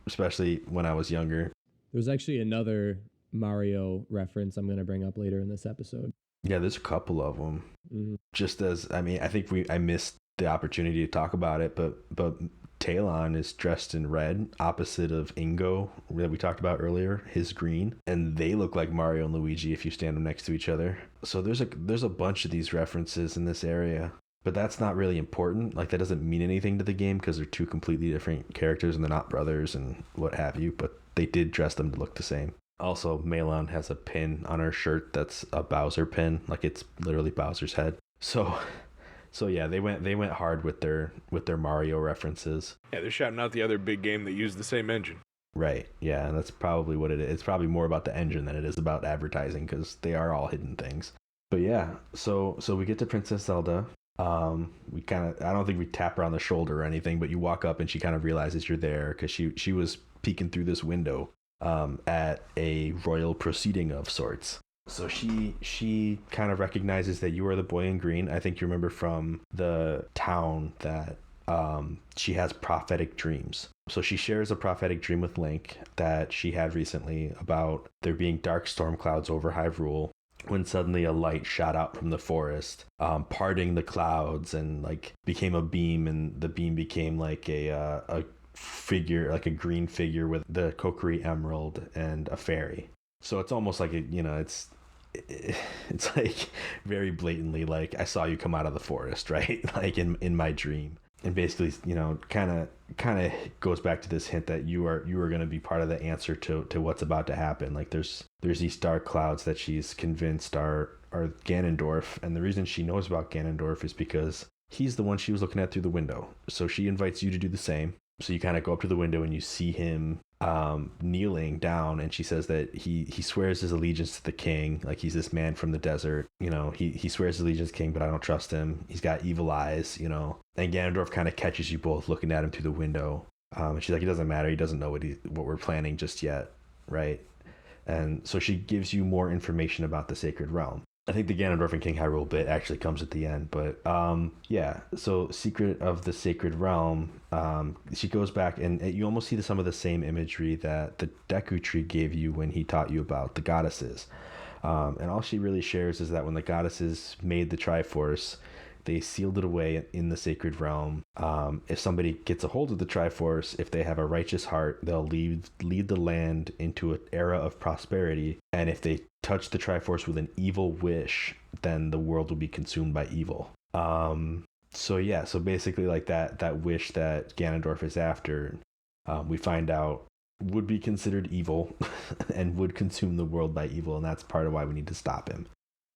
Especially when I was younger. There's actually another Mario reference I'm going to bring up later in this episode. Yeah, there's a couple of them. Mm-hmm. Just as, I mean, I think I missed the opportunity to talk about it, but Talon is dressed in red, opposite of Ingo that we talked about earlier, his green, and they look like Mario and Luigi if you stand them next to each other. So there's a bunch of these references in this area. But that's not really important. Like, that doesn't mean anything to the game because they're two completely different characters and they're not brothers and what have you. But they did dress them to look the same. Also, Malon has a pin on her shirt that's a Bowser pin. Like, it's literally Bowser's head. So yeah, they went hard with their Mario references. Yeah, they're shouting out the other big game that used the same engine. Right. Yeah, and that's probably what it is. It's probably more about the engine than it is about advertising because they are all hidden things. But yeah, so we get to Princess Zelda. We kind of, I don't think we tap her on the shoulder or anything, but you walk up and she kind of realizes you're there because she was peeking through this window at a royal proceeding of sorts. So she kind of recognizes that you are the boy in green. I think you remember from the town that she has prophetic dreams. So she shares a prophetic dream with Link that she had recently about there being dark storm clouds over Hyrule, when suddenly a light shot out from the forest, parting the clouds and like became a beam, and the beam became like a figure, like a green figure with the Kokiri emerald and a fairy. So it's almost like it's like very blatantly like I saw you come out of the forest, right? Like in my dream. And basically, kind of goes back to this hint that you are going to be part of the answer to what's about to happen. Like there's these dark clouds that she's convinced are Ganondorf, and the reason she knows about Ganondorf is because he's the one she was looking at through the window. So she invites you to do the same. So you kind of go up to the window and you see him kneeling down, and she says that he swears his allegiance to the king, like he's this man from the desert. He swears his allegiance to the king, but I don't trust him. He's got evil eyes. And Ganondorf kind of catches you both looking at him through the window, and she's like, it doesn't matter, he doesn't know what we're planning just yet, right? And so she gives you more information about the sacred realm. I think the Ganondorf and King Hyrule bit actually comes at the end, but yeah. So Secret of the Sacred Realm, she goes back and you almost see some of the same imagery that the Deku Tree gave you when he taught you about the goddesses. And all she really shares is that when the goddesses made the Triforce, they sealed it away in the sacred realm. If somebody gets a hold of the Triforce, if they have a righteous heart, they'll lead the land into an era of prosperity. And if they touch the Triforce with an evil wish, then the world will be consumed by evil. So yeah, so basically like that wish that Ganondorf is after, we find out would be considered evil and would consume the world by evil, and that's part of why we need to stop him.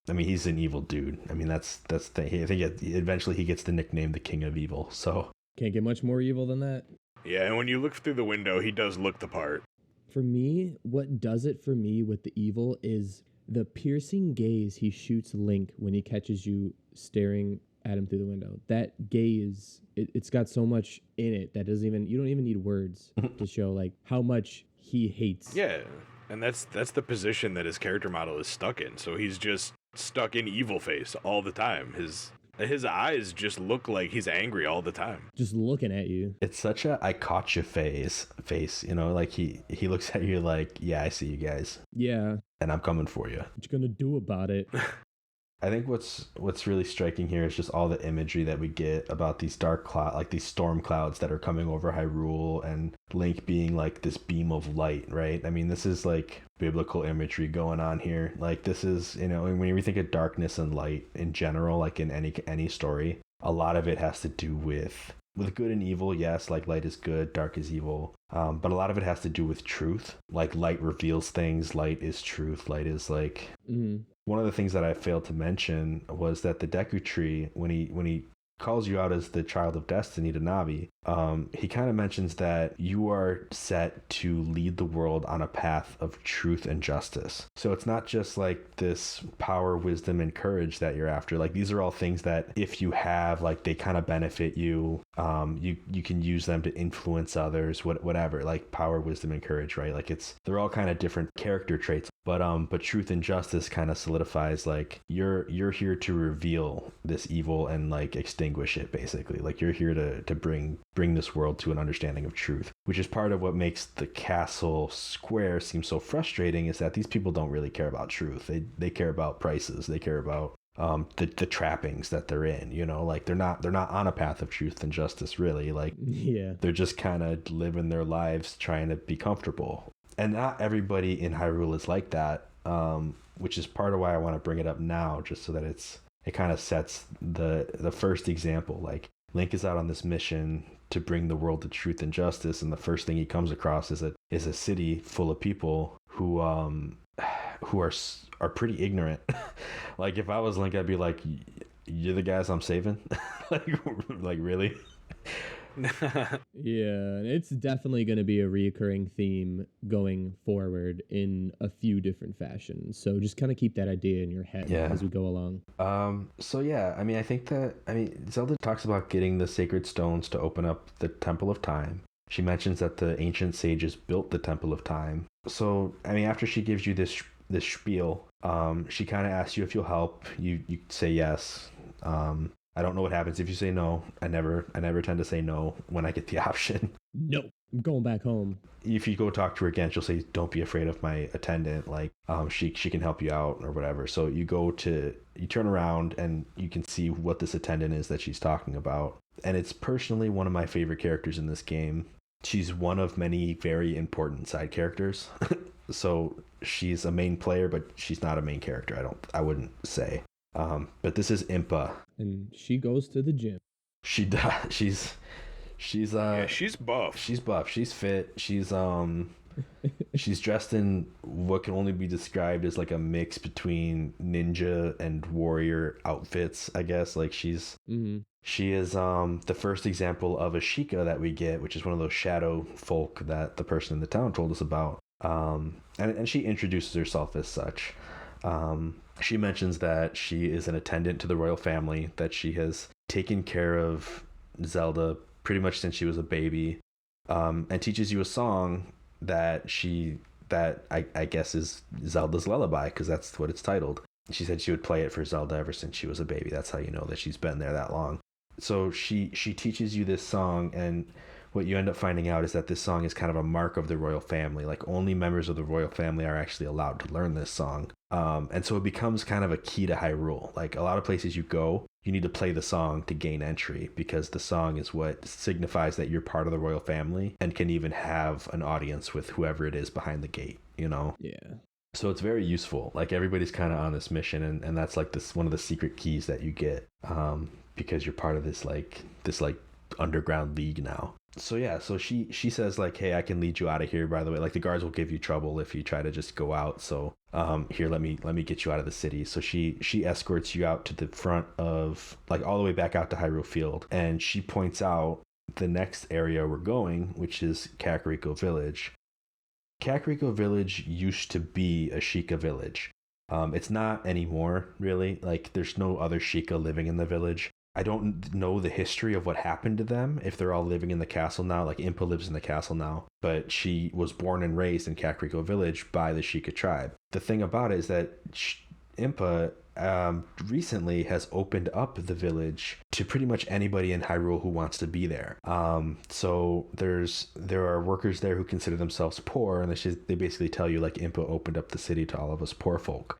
I mean, he's an evil dude. I mean, that's the thing. I think eventually he gets the nickname the King of Evil. So can't get much more evil than that. Yeah, and when you look through the window, he does look the part. For me, what does it for me with the evil is the piercing gaze he shoots Link when he catches you staring at him through the window. That gaze, it's got so much in it that you don't even need words to show like how much he hates. Yeah, and that's the position that his character model is stuck in. So he's just stuck in evil face all the time. His eyes just look like he's angry all the time. Just looking at you. It's such a I caught you face, like he looks at you like, yeah, I see you guys. Yeah. And I'm coming for you. What you gonna do about it? I think what's really striking here is just all the imagery that we get about these dark cloud, like these storm clouds that are coming over Hyrule, and Link being like this beam of light, right? I mean, this is like biblical imagery going on here. Like this is, when you think of darkness and light in general, like in any story, a lot of it has to do with good and evil. Yes, like light is good, dark is evil. But a lot of it has to do with truth. Like light reveals things, light is truth, light is like... Mm-hmm. One of the things that I failed to mention was that the Deku Tree, when he calls you out as the child of destiny to Navi, he kind of mentions that you are set to lead the world on a path of truth and justice. So it's not just like this power, wisdom, and courage that you're after. Like these are all things that if you have, like they kind of benefit you. You can use them to influence others, whatever, like power, wisdom, and courage, right? Like they're all kind of different character traits. But truth and justice kind of solidifies like you're here to reveal this evil and like extinguish it, basically. Like you're here to bring this world to an understanding of truth, which is part of what makes the castle square seem so frustrating, is that these people don't really care about truth. They care about prices. They care about the trappings that they're in, like they're not on a path of truth and justice, really. Like yeah, they're just kind of living their lives trying to be comfortable. And not everybody in Hyrule is like that, which is part of why I want to bring it up now, just so that it kind of sets the first example. Like Link is out on this mission to bring the world to truth and justice, and the first thing he comes across is a city full of people who are pretty ignorant. Like if I was Link, I'd be like, "You're the guys I'm saving?" like really? Yeah, it's definitely going to be a reoccurring theme going forward in a few different fashions. So just kind of keep that idea in your head Yeah. as we go along. So yeah, I mean, I think that, I mean, Zelda talks about getting the sacred stones to open up the Temple of Time. She mentions that the ancient sages built the Temple of Time. So, I mean, after she gives you this spiel, she kind of asks you if you'll help. You say yes. I don't know what happens if you say no. I never tend to say no when I get the option. No, I'm going back home. If you go talk to her again, she'll say, "Don't be afraid of my attendant. Like, she can help you out or whatever." So you turn around and you can see what this attendant is that she's talking about. And it's personally one of my favorite characters in this game. She's one of many very important side characters. So she's a main player, but she's not a main character. I wouldn't say. But this is Impa. And she goes to the gym. She does. She's buff. She's buff. She's fit. She's dressed in what can only be described as like a mix between ninja and warrior outfits, I guess. Like she is the first example of a Sheikah that we get, which is one of those shadow folk that the person in the town told us about. And she introduces herself as such. She mentions that she is an attendant to the royal family, that she has taken care of Zelda pretty much since she was a baby, and teaches you a song that I guess is Zelda's lullaby, because that's what it's titled. She said she would play it for Zelda ever since she was a baby. That's how you know that she's been there that long. So she teaches you this song, and what you end up finding out is that this song is kind of a mark of the royal family. Like, only members of the royal family are actually allowed to learn this song. And so it becomes kind of a key to Hyrule. Like, a lot of places you go, you need to play the song to gain entry, because the song is what signifies that you're part of the royal family and can even have an audience with whoever it is behind the gate, you know? Yeah. So it's very useful. Like, everybody's kind of on this mission, and that's like one of the secret keys that you get, because you're part of this underground league now. So yeah, so she says like, "Hey, I can lead you out of here, by the way. Like, the guards will give you trouble if you try to just go out. So here, let me get you out of the city." So she escorts you out to the front of, like, all the way back out to Hyrule Field, and she points out the next area we're going, which is Kakariko Village. Kakariko Village used to be a Sheikah village. It's not anymore, really. Like, there's no other Sheikah living in the village. I don't know the history of what happened to them, if they're all living in the castle now. Like, Impa lives in the castle now, but she was born and raised in Kakariko Village by the Sheikah tribe. The thing about it is that Impa recently has opened up the village to pretty much anybody in Hyrule who wants to be there. So there are workers there who consider themselves poor, and they basically tell you, like, Impa opened up the city to all of us poor folk.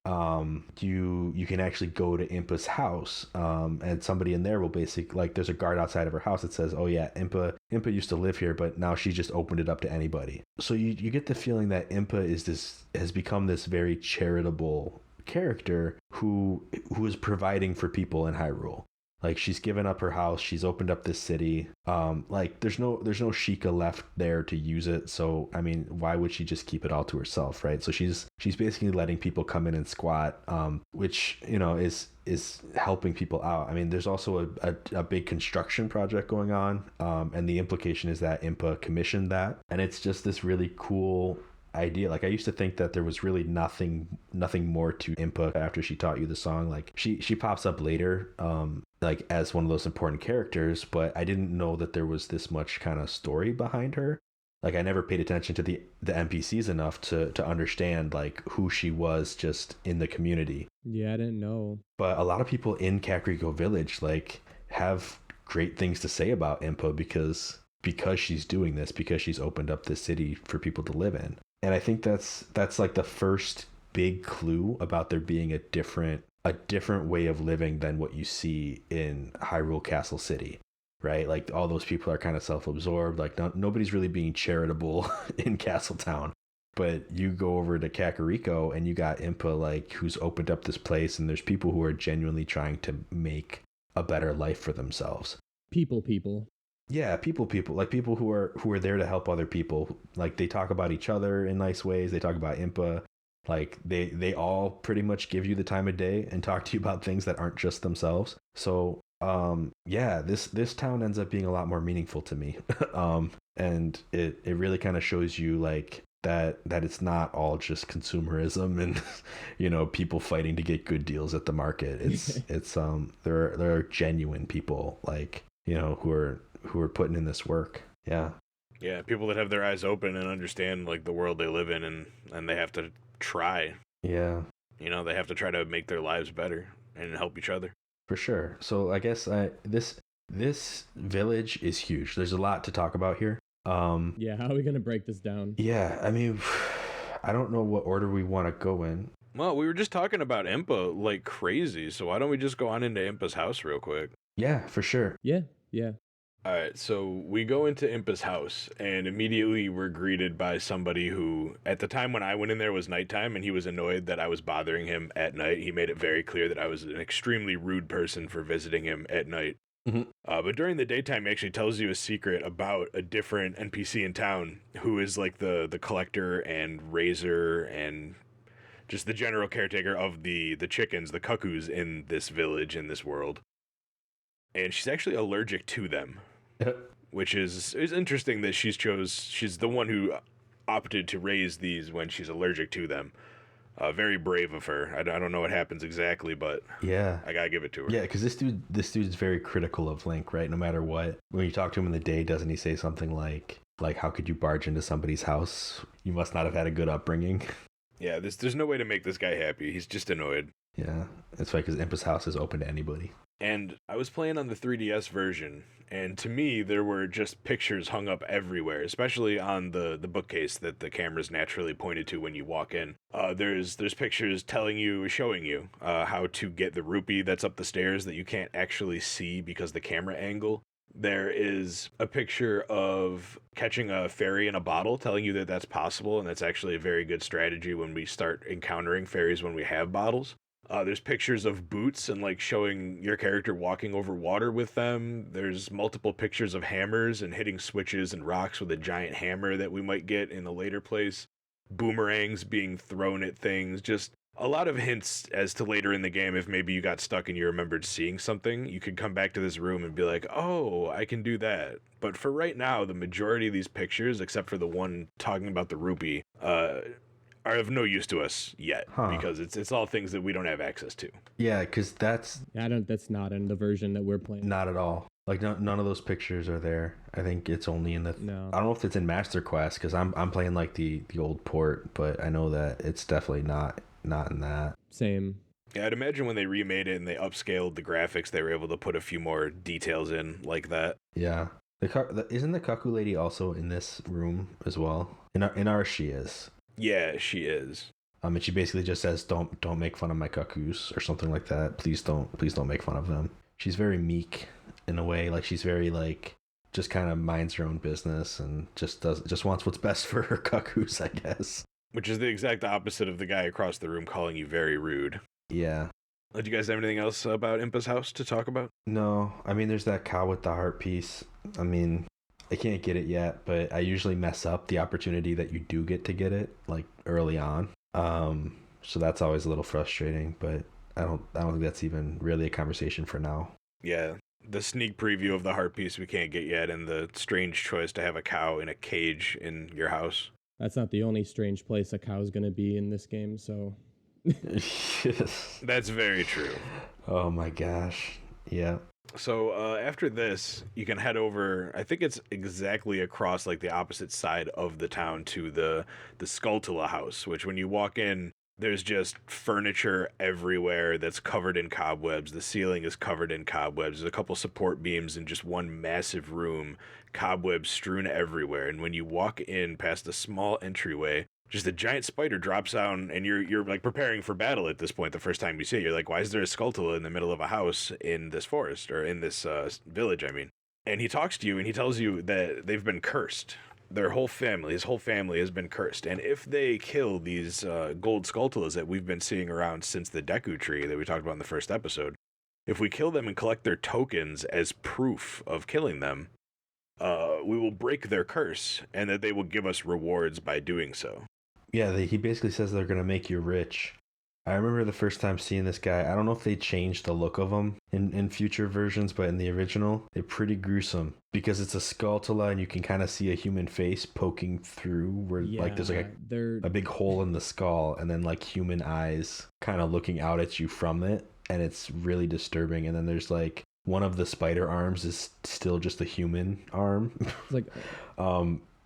You can actually go to Impa's house, and somebody in there will basically, like, there's a guard outside of her house that says, "Oh yeah, Impa used to live here, but now she just opened it up to anybody." So you get the feeling that Impa has become this very charitable character who is providing for people in Hyrule. Like, she's given up her house, she's opened up this city. Like, there's no Sheikah left there to use it, so I mean, why would she just keep it all to herself, right? So she's basically letting people come in and squat, which, you know, is helping people out. I mean, there's also a big construction project going on, and the implication is that Impa commissioned that, and it's just this really cool idea. Like, I used to think that there was really nothing more to Impa after she taught you the song. Like, she pops up later, like, as one of those important characters, but I didn't know that there was this much kind of story behind her. Like, I never paid attention to the NPCs enough to understand, like, who she was just in the community. Yeah, I didn't know. But a lot of people in Kakariko Village, like, have great things to say about Impa because she's doing this, because she's opened up this city for people to live in. And I think that's like the first big clue about there being a different way of living than what you see in Hyrule Castle City, right? Like, all those people are kind of self-absorbed. Like, nobody's really being charitable in Castle Town. But you go over to Kakariko and you got Impa, like, who's opened up this place, and there's people who are genuinely trying to make a better life for themselves. People. Yeah, people, like, people who are there to help other people. Like, they talk about each other in nice ways. They talk about Impa. Like, they all pretty much give you the time of day and talk to you about things that aren't just themselves. So Yeah, this town ends up being a lot more meaningful to me. And it really kind of shows you like that it's not all just consumerism and people fighting to get good deals at the market. It's there are genuine people like who are putting in this work. Yeah. Yeah, people that have their eyes open and understand like the world they live in, and they have to try. Yeah. They have to try to make their lives better and help each other. For sure. So I guess this village is huge. There's a lot to talk about here. Yeah, how are we gonna break this down? Yeah, I mean, I don't know what order we want to go in. Well, we were just talking about Impa like crazy, so why don't we just go on into Impa's house real quick? Yeah, for sure. Yeah. All right, so we go into Impa's house, and immediately we're greeted by somebody who, at the time when I went in there, was nighttime, and he was annoyed that I was bothering him at night. He made it very clear that I was an extremely rude person for visiting him at night. Mm-hmm. But during the daytime, he actually tells you a secret about a different NPC in town who is like the collector and raiser and just the general caretaker of the chickens, the cuckoos in this village, in this world. And she's actually allergic to them. Which is interesting that she's the one who opted to raise these when she's allergic to them. Very brave of her. I don't know what happens exactly, but yeah, I gotta give it to her. Yeah, because this dude's very critical of Link, right? No matter what. When you talk to him in the day, doesn't he say something like how could you barge into somebody's house? You must not have had a good upbringing. Yeah, there's no way to make this guy happy. He's just annoyed. Yeah, it's like because Impa's house is open to anybody. And I was playing on the 3DS version, and to me, there were just pictures hung up everywhere, especially on the bookcase that the camera's naturally pointed to when you walk in. There's pictures showing you how to get the rupee that's up the stairs that you can't actually see because the camera angle. There is a picture of catching a fairy in a bottle, telling you that that's possible, and that's actually a very good strategy when we start encountering fairies when we have bottles. There's pictures of boots and like showing your character walking over water with them. There's multiple pictures of hammers and hitting switches and rocks with a giant hammer that we might get in a later place. Boomerangs being thrown at things. Just a lot of hints as to later in the game, if maybe you got stuck and you remembered seeing something, you could come back to this room and be like, oh, I can do that. But for right now, the majority of these pictures, except for the one talking about the rupee, are of no use to us yet, because it's all things that we don't have access to. Yeah, because that's not in the version that we're playing. Not at all. Like none of those pictures are there. I think it's only in the. No. I don't know if it's in Master Quest because I'm playing like the old port, but I know that it's definitely not in that. Same. Yeah, I'd imagine when they remade it and they upscaled the graphics, they were able to put a few more details in like that. Yeah. Isn't the Cuckoo Lady also in this room as well? In ours, she is. Yeah, she is. And she basically just says, "Don't make fun of my cuckoos" or something like that. Please don't make fun of them. She's very meek in a way, like she's very like just kind of minds her own business and just wants what's best for her cuckoos, I guess. Which is the exact opposite of the guy across the room calling you very rude. Yeah. Do you guys have anything else about Impa's house to talk about? No, I mean there's that cow with the heart piece. I mean, I can't get it yet, but I usually mess up the opportunity that you do get to get it, like early on. So that's always a little frustrating, but I don't think that's even really a conversation for now. Yeah, the sneak preview of the heart piece we can't get yet, and the strange choice to have a cow in a cage in your house. That's not the only strange place a cow's gonna be in this game, so. Yes. That's very true. Oh my gosh. Yeah. So after this, you can head over, I think it's exactly across like the opposite side of the town to the Skulltula house, which when you walk in, there's just furniture everywhere that's covered in cobwebs. The ceiling is covered in cobwebs. There's a couple support beams in just one massive room, cobwebs strewn everywhere. And when you walk in past a small entryway, just a giant spider drops down, and you're like preparing for battle at this point. The first time you see it, you're like, why is there a Skulltula in the middle of a house in this forest, or in this village, I mean? And he talks to you, and he tells you that they've been cursed. Their whole family, his whole family has been cursed. And if they kill these gold Skulltulas that we've been seeing around since the Deku tree that we talked about in the first episode, if we kill them and collect their tokens as proof of killing them, we will break their curse, and that they will give us rewards by doing so. Yeah, he basically says they're going to make you rich. I remember the first time seeing this guy. I don't know if they changed the look of him in future versions, but in the original, they're pretty gruesome because it's a skulltula and you can kind of see a human face poking through where like there's like a big hole in the skull and then like human eyes kind of looking out at you from it. And it's really disturbing. And then there's like one of the spider arms is still just a human arm. It's like,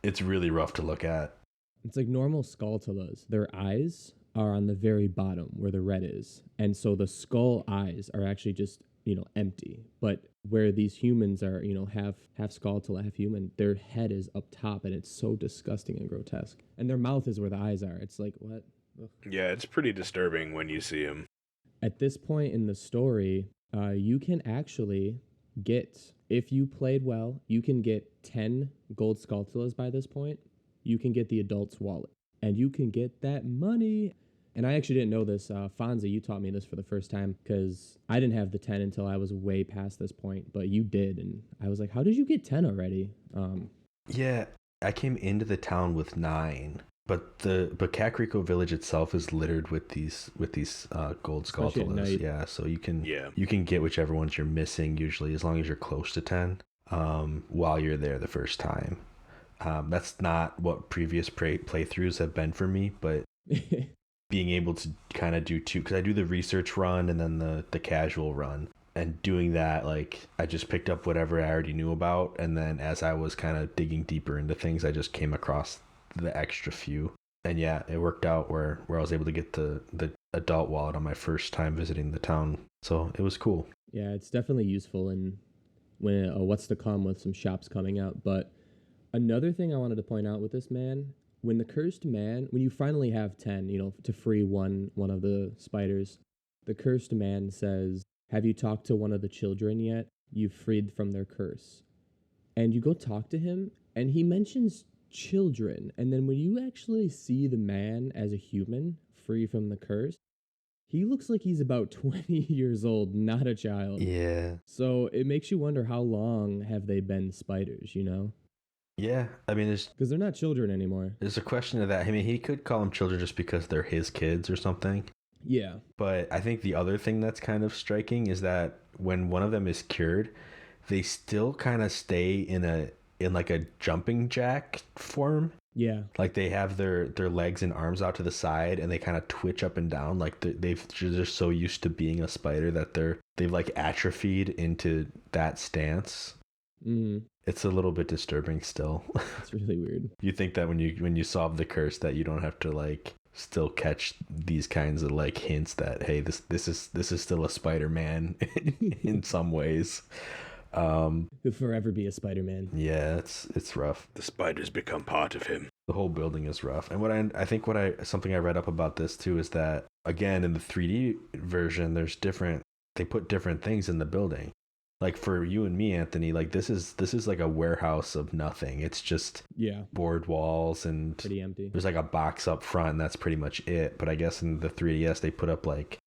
it's really rough to look at. It's like normal skulltulas. Their eyes are on the very bottom where the red is. And so the skull eyes are actually just, empty. But where these humans are, half skulltula, half human, their head is up top and it's so disgusting and grotesque. And their mouth is where the eyes are. It's like, what? Ugh. Yeah, it's pretty disturbing when you see him. At this point in the story, you can actually get, if you played well, you can get 10 gold skulltulas by this point. You can get the adult's wallet. And you can get that money. And I actually didn't know this. Fonzie, you taught me this for the first time because I didn't have the 10 until I was way past this point, but you did. And I was like, how did you get 10 already? Yeah, I came into the town with 9, but Kakariko Village itself is littered with these gold skulltulas. Yeah, so you can get whichever ones you're missing usually as long as you're close to 10 while you're there the first time. That's not what previous playthroughs have been for me, but being able to kind of do 2, because I do the research run and then the casual run, and doing that, like I just picked up whatever I already knew about, and then as I was kind of digging deeper into things, I just came across the extra few, and yeah, it worked out where I was able to get the adult wallet on my first time visiting the town, so it was cool. Yeah, it's definitely useful in when what's to come with some shops coming out. But another thing I wanted to point out with this man, when the cursed man, when you finally have 10, to free one of the spiders, the cursed man says, have you talked to one of the children yet? You've freed from their curse. And you go talk to him, and he mentions children. And then when you actually see the man as a human, free from the curse, he looks like he's about 20 years old, not a child. Yeah. So it makes you wonder, how long have they been spiders, Yeah, I mean, because they're not children anymore. There's a question of that. I mean, he could call them children just because they're his kids or something. Yeah. But I think the other thing that's kind of striking is that when one of them is cured, they still kind of stay in like a jumping jack form. Yeah. Like they have their legs and arms out to the side and they kind of twitch up and down. Like they're so used to being a spider that they've like atrophied into that stance. Mm-hmm. It's a little bit disturbing still. It's really weird. You think that when you solve the curse that you don't have to like still catch these kinds of like hints that, hey, this is still a Spider-Man in some ways. He'll forever be a Spider-Man. Yeah, it's rough. The spiders become part of him. The whole building is rough. And something I read up about this too is that again in the 3D version they put different things in the building. Like for you and me, Anthony, like this is like a warehouse of nothing. It's just board walls and pretty empty. There's like a box up front and that's pretty much it. But I guess in the 3DS they put up like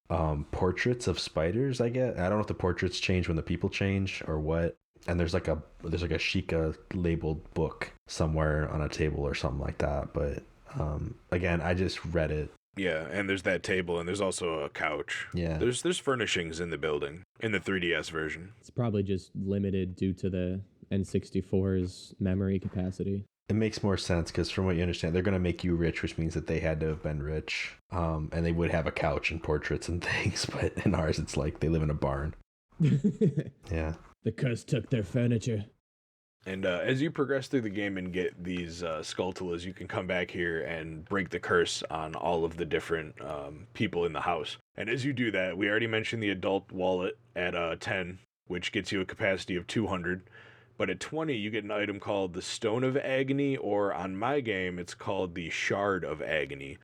portraits of spiders, I guess. I don't know if the portraits change when the people change or what. And there's like a Sheikah labeled book somewhere on a table or something like that. But again, I just read it. Yeah, and there's that table, and there's also a couch. Yeah. There's furnishings in the building, in the 3DS version. It's probably just limited due to the N64's memory capacity. It makes more sense, because from what you understand, they're going to make you rich, which means that they had to have been rich. And they would have a couch and portraits and things, but in ours, it's like they live in a barn. Yeah. The curse took their furniture. And as you progress through the game and get these skulltulas, you can come back here and break the curse on all of the different people in the house. And as you do that, we already mentioned the adult wallet at 10, which gets you a capacity of 200. But at 20, you get an item called the Stone of Agony, or on my game, it's called the Shard of Agony.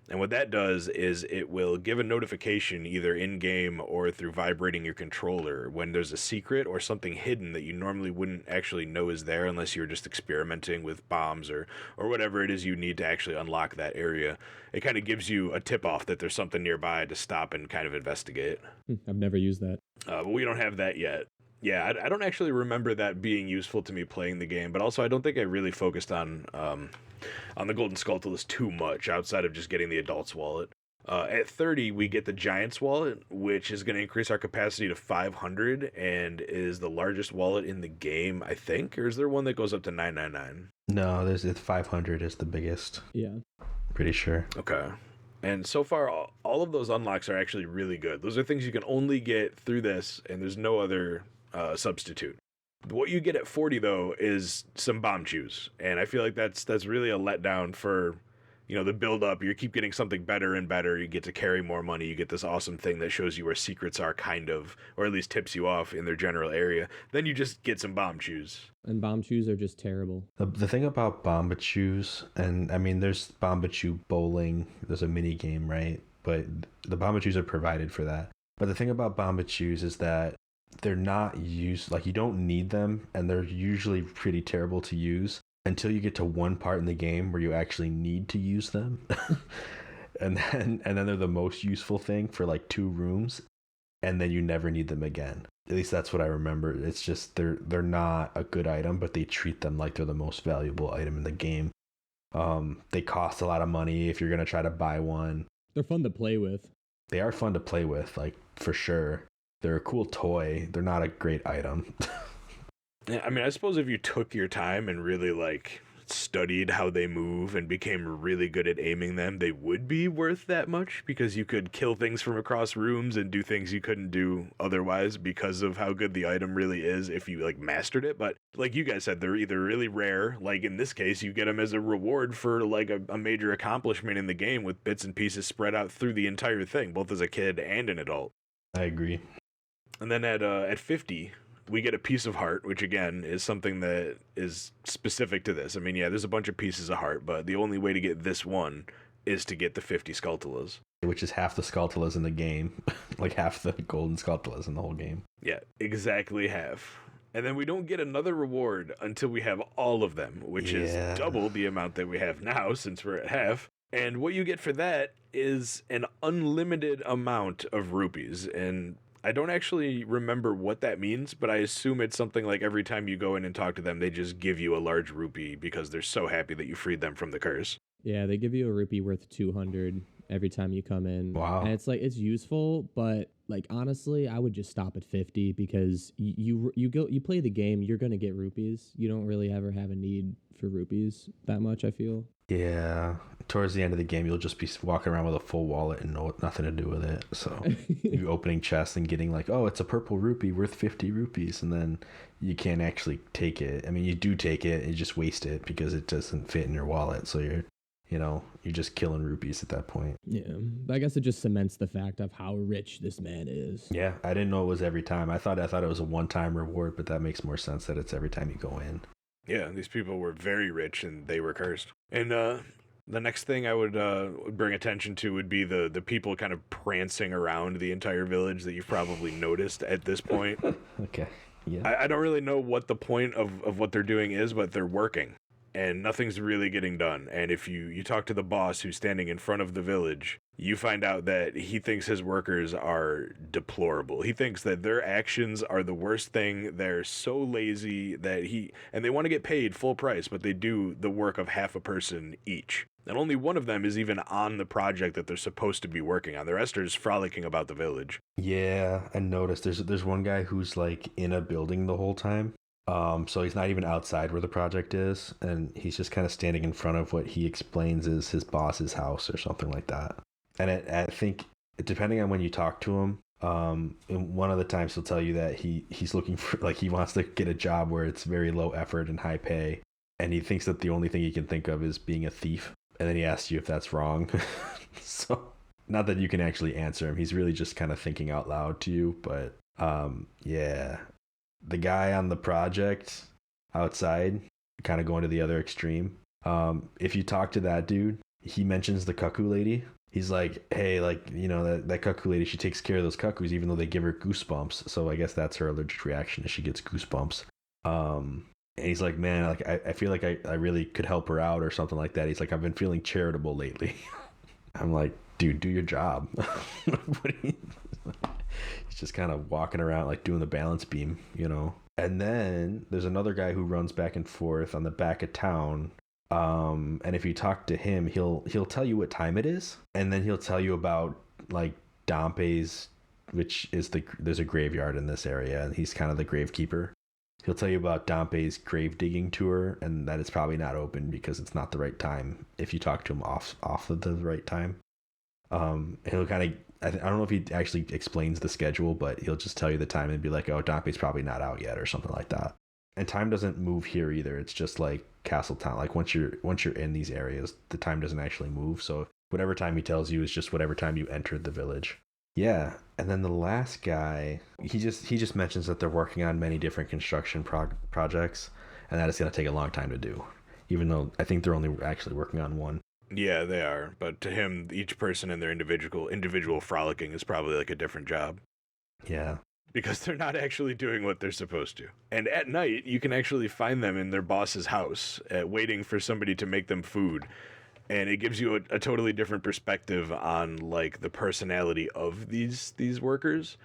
And what that does is it will give a notification either in-game or through vibrating your controller when there's a secret or something hidden that you normally wouldn't actually know is there unless you're just experimenting with bombs or whatever it is you need to actually unlock that area. It kind of gives you a tip-off that there's something nearby to stop and kind of investigate. I've never used that. But we don't have that yet. Yeah, I don't actually remember that being useful to me playing the game, but also I don't think I really focused on the Golden Skulltulas too much outside of just getting the adult's wallet. At 30, we get the Giant's Wallet, which is going to increase our capacity to 500 and is the largest wallet in the game, I think. Or is there one that goes up to 999? No, there's 500 is the biggest. Yeah. Pretty sure. Okay. And so far, all of those unlocks are actually really good. Those are things you can only get through this, and there's no other substitute. What you get at 40, though, is some bomb chews. And I feel like that's really a letdown for, the build up. You keep getting something better and better. You get to carry more money. You get this awesome thing that shows you where secrets are, kind of, or at least tips you off in their general area. Then you just get some bomb chews. And bomb chews are just terrible. The thing about Bomba Chews, and I mean, there's Bomba Chew bowling. There's a mini game, right? But the Bomba Chews are provided for that. But the thing about Bomba Chews is that they're not used, like you don't need them, and they're usually pretty terrible to use until you get to one part in the game where you actually need to use them. and then they're the most useful thing for like 2 rooms, and then you never need them again. At least that's what I remember. It's just they're not a good item, but they treat them like they're the most valuable item in the game. They cost a lot of money if you're going to try to buy one. They're fun to play with. They are fun to play with, like, for sure. They're a cool toy. They're not a great item. Yeah, I mean, I suppose if you took your time and really, studied how they move and became really good at aiming them, they would be worth that much, because you could kill things from across rooms and do things you couldn't do otherwise because of how good the item really is if you, mastered it. But like you guys said, they're either really rare, like in this case, you get them as a reward for, a major accomplishment in the game with bits and pieces spread out through the entire thing, both as a kid and an adult. I agree. And then at 50... we get a piece of heart, which again is something that is specific to this. I mean, yeah, there's a bunch of pieces of heart, but the only way to get this one is to get the 50 Skulltulas. Which is half the Skulltulas in the game. Like half the golden Skulltulas in the whole game. Yeah, exactly half. And then we don't get another reward until we have all of them, which is double the amount that we have now since we're at half. And what you get for that is an unlimited amount of rupees. And I don't actually remember what that means, but I assume it's something like every time you go in and talk to them, they just give you a large rupee because they're so happy that you freed them from the curse. Yeah, they give you a rupee worth 200 every time you come in. Wow. And it's useful, but honestly, I would just stop at 50 because you play the game, you're going to get rupees. You don't really ever have a need for rupees that much, I feel. Yeah, towards the end of the game, you'll just be walking around with a full wallet and nothing to do with it. So you opening chests and getting it's a purple rupee worth 50 rupees, and then you can't actually take it. I mean, you do take it, and you just waste it because it doesn't fit in your wallet. So you're just killing rupees at that point. Yeah, I guess it just cements the fact of how rich this man is. Yeah, I didn't know it was every time. I thought it was a one-time reward, but that makes more sense that it's every time you go in. Yeah, these people were very rich and they were cursed. And the next thing I would bring attention to would be the people kind of prancing around the entire village that you've probably noticed at this point. Okay, yeah. I don't really know what the point of what they're doing is, but they're working. And nothing's really getting done. And if you talk to the boss who's standing in front of the village, you find out that he thinks his workers are deplorable. He thinks that their actions are the worst thing. They're so lazy and they want to get paid full price, but they do the work of half a person each. And only one of them is even on the project that they're supposed to be working on. The rest are just frolicking about the village. Yeah, I noticed there's one guy who's in a building the whole time. So he's not even outside where the project is, and he's just kind of standing in front of what he explains is his boss's house or something like that. And I think, depending on when you talk to him, in one of the times he'll tell you that he's looking for, he wants to get a job where it's very low effort and high pay, and he thinks that the only thing he can think of is being a thief. And then he asks you if that's wrong. So, not that you can actually answer him. He's really just kind of thinking out loud to you, but yeah. The guy on the project outside, kind of going to the other extreme. If you talk to that dude, he mentions the cuckoo lady. He's like, hey, that cuckoo lady, she takes care of those cuckoos even though they give her goosebumps. So I guess that's her allergic reaction is she gets goosebumps. And he's like, man, I feel like I really could help her out or something like that. He's like, I've been feeling charitable lately. I'm like, dude, do your job. He's just kind of walking around doing the balance beam, And then there's another guy who runs back and forth on the back of town And if you talk to him, he'll tell you what time it is, and then he'll tell you about like Dompe's, which is there's a graveyard in this area, and he's kind of the gravekeeper. He'll tell you about Dompe's grave digging tour, and that it's probably not open because it's not the right time. If you talk to him off of the right time, he'll kind of I don't know if he actually explains the schedule, but he'll just tell you the time and be like, "Oh, Dompe's probably not out yet," or something like that. And time doesn't move here either. It's just like Castle Town. Like once you're in these areas, the time doesn't actually move. So whatever time he tells you is just whatever time you entered the village. Yeah, and then the last guy, he just mentions that they're working on many different construction projects, and that it's gonna take a long time to do. Even though I think they're only actually working on one. Yeah, they are. But to him, each person in their individual frolicking is probably like a different job. Yeah. Because they're not actually doing what they're supposed to. And at night, you can actually find them in their boss's house, waiting for somebody to make them food. And it gives you a totally different perspective on like the personality of these workers,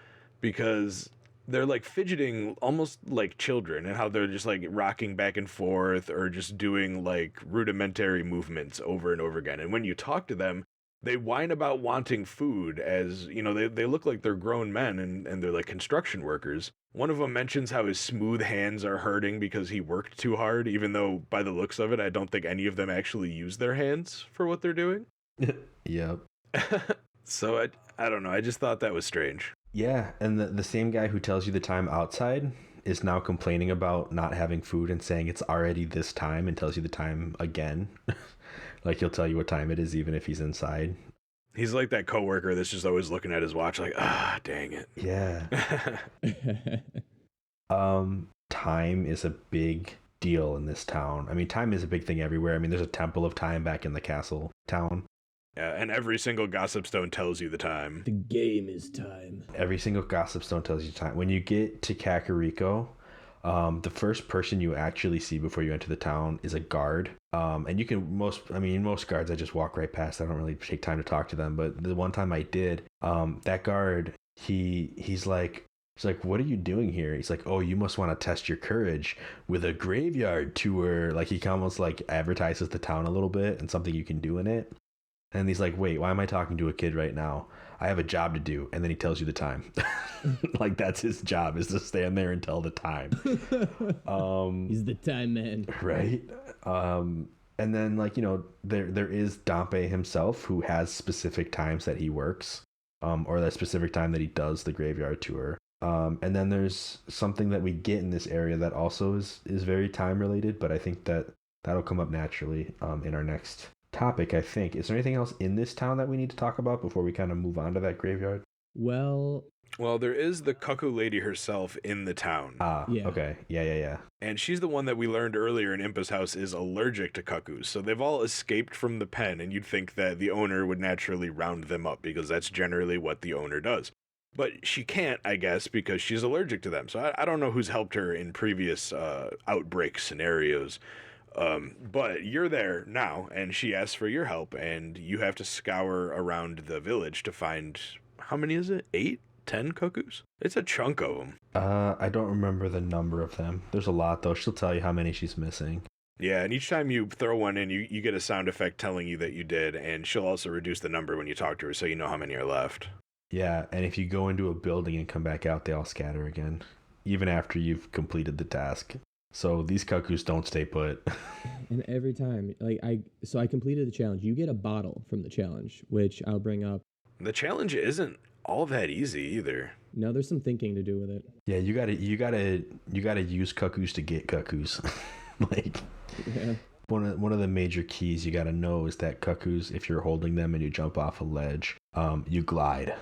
because they're like fidgeting almost like children, and how they're just like rocking back and forth or just doing like rudimentary movements over and over again. And when you talk to them, they whine about wanting food, as you know, they look like they're grown men, and they're like construction workers. One of them mentions how his smooth hands are hurting because he worked too hard, even though by the looks of it, I don't think any of them actually use their hands for what they're doing. Yep. So I don't know. I just thought that was strange. Yeah, and the same guy who tells you the time outside is now complaining about not having food and saying it's already this time, and tells you the time again. Like he'll tell you what time it is even if he's inside. He's like that coworker that's just always looking at his watch like, dang it. Yeah. Time is a big deal in this town. I mean, time is a big thing everywhere. I mean, there's a temple of time back in the castle town. Yeah, and every single gossip stone tells you the time. The game is time. Every single gossip stone tells you time. When you get to Kakariko, the first person you actually see before you enter the town is a guard. And you can most guards I just walk right past. I don't really take time to talk to them. But the one time I did, that guard, he's like, what are you doing here? He's like, oh, you must want to test your courage with a graveyard tour. Like he almost like advertises the town a little bit and something you can do in it. And he's like, wait, why am I talking to a kid right now? I have a job to do. And then he tells you the time. Like that's his job, is to stand there and tell the time. He's the time man. Right. And then like, you know, there is Dompe himself, who has specific times that he works, or that specific time that he does the graveyard tour. And then there's something that we get in this area that also is very time related, but I think that'll come up naturally in our next topic, I think. Is there anything else in this town that we need to talk about before we kind of move on to that graveyard? Well, there is the cuckoo lady herself in the town. Yeah. Okay. Yeah. And she's the one that we learned earlier in Impa's house is allergic to cuckoos. So they've all escaped from the pen, and you'd think that the owner would naturally round them up because that's generally what the owner does. But she can't, I guess, because she's allergic to them. So I don't know who's helped her in previous outbreak scenarios. But you're there now, and she asks for your help, and you have to scour around the village to find, how many is it? 8? 10 cuckoos? It's a chunk of them. I don't remember the number of them. There's a lot, though. She'll tell you how many she's missing. Yeah, and each time you throw one in, you get a sound effect telling you that you did, and she'll also reduce the number when you talk to her so you know how many are left. Yeah, and if you go into a building and come back out, they all scatter again, even after you've completed the task. So these cuckoos don't stay put. And every time, I completed the challenge. You get a bottle from the challenge, which I'll bring up. The challenge isn't all that easy either. No, there's some thinking to do with it. Yeah, you gotta use cuckoos to get cuckoos. Yeah. One of the major keys you gotta know is that cuckoos, if you're holding them and you jump off a ledge, you glide,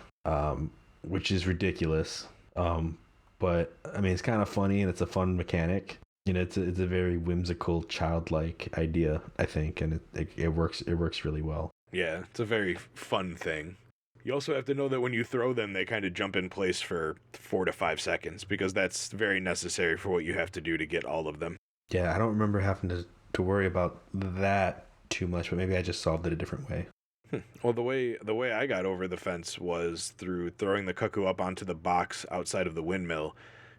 which is ridiculous. But I mean, it's kind of funny and it's a fun mechanic. You know, it's a very whimsical, childlike idea, I think, and it works really well. Yeah, it's a very fun thing. You also have to know that when you throw them, they kind of jump in place for 4 to 5 seconds, because that's very necessary for what you have to do to get all of them. Yeah, I don't remember having to worry about that too much, but maybe I just solved it a different way. Well, the way I got over the fence was through throwing the cuckoo up onto the box outside of the windmill,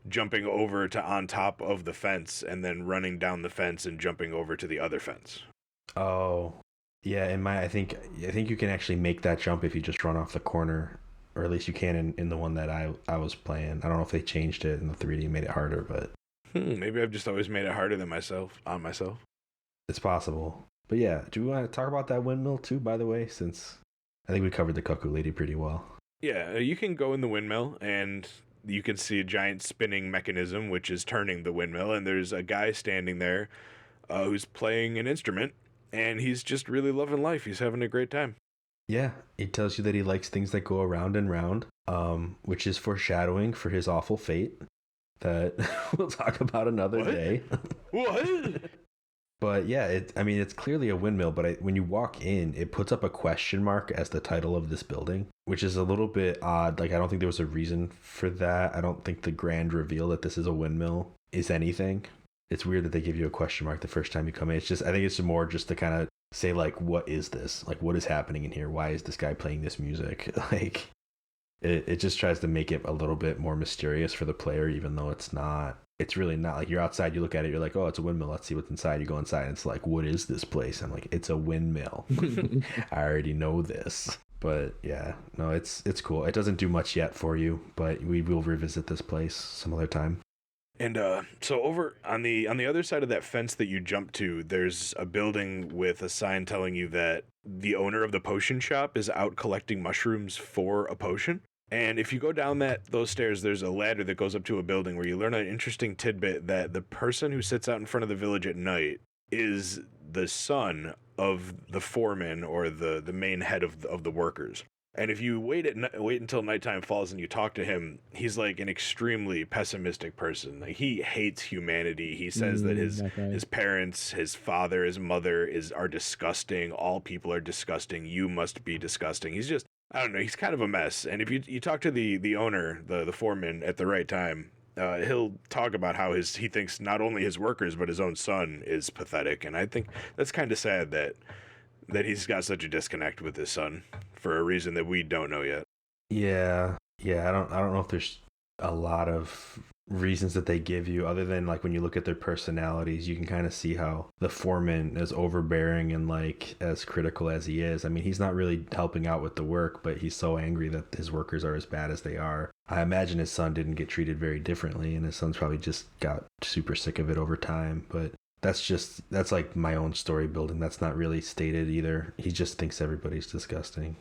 jumping over to on top of the fence, and then running down the fence and jumping over to the other fence. Oh, yeah. I think you can actually make that jump if you just run off the corner, or at least you can in the one that I was playing. I don't know if they changed it in the 3D, made it harder, but Maybe I've just always made it harder than myself. it's possible. But yeah, do we want to talk about that windmill too? By the way, since I think we covered the cuckoo lady pretty well. Yeah, you can go in the windmill and you can see a giant spinning mechanism which is turning the windmill, and there's a guy standing there who's playing an instrument, and he's just really loving life. He's having a great time. Yeah, it tells you that he likes things that go around and round, which is foreshadowing for his awful fate that we'll talk about another What? day. What? But yeah, it's clearly a windmill, but when you walk in, it puts up a question mark as the title of this building, which is a little bit odd. Like, I don't think there was a reason for that. I don't think the grand reveal that this is a windmill is anything. It's weird that they give you a question mark the first time you come in. I think it's more just to kind of say, like, what is this? Like, what is happening in here? Why is this guy playing this music? Like, it just tries to make it a little bit more mysterious for the player, even though it's really not. Like, you're outside, you look at it, you're like, oh, it's a windmill, let's see what's inside. You go inside and it's like, what is this place? I'm like, it's a windmill. I already know this. But yeah, no, it's cool. It doesn't do much yet for you, but we will revisit this place some other time. And so over on the other side of that fence that you jump to, there's a building with a sign telling you that the owner of the potion shop is out collecting mushrooms for a potion. And if you go down those stairs, there's a ladder that goes up to a building where you learn an interesting tidbit that the person who sits out in front of the village at night is the son of the foreman, or the main head of the workers. And if you wait until nighttime falls and you talk to him, he's like an extremely pessimistic person. Like, he hates humanity. He says that his parents, his father, his mother are disgusting. All people are disgusting. You must be disgusting. He's just, I don't know. He's kind of a mess. And if you talk to the owner, the foreman, at the right time, he'll talk about how he thinks not only his workers but his own son is pathetic. And I think that's kind of sad that he's got such a disconnect with his son for a reason that we don't know yet. Yeah. I don't know if there's a lot of reasons that they give you, other than, like, when you look at their personalities, you can kind of see how the foreman is overbearing and, like, as critical as he is. I mean, he's not really helping out with the work, but he's so angry that his workers are as bad as they are. I imagine his son didn't get treated very differently, and his son's probably just got super sick of it over time. But that's like my own story building. That's not really stated either. He just thinks everybody's disgusting.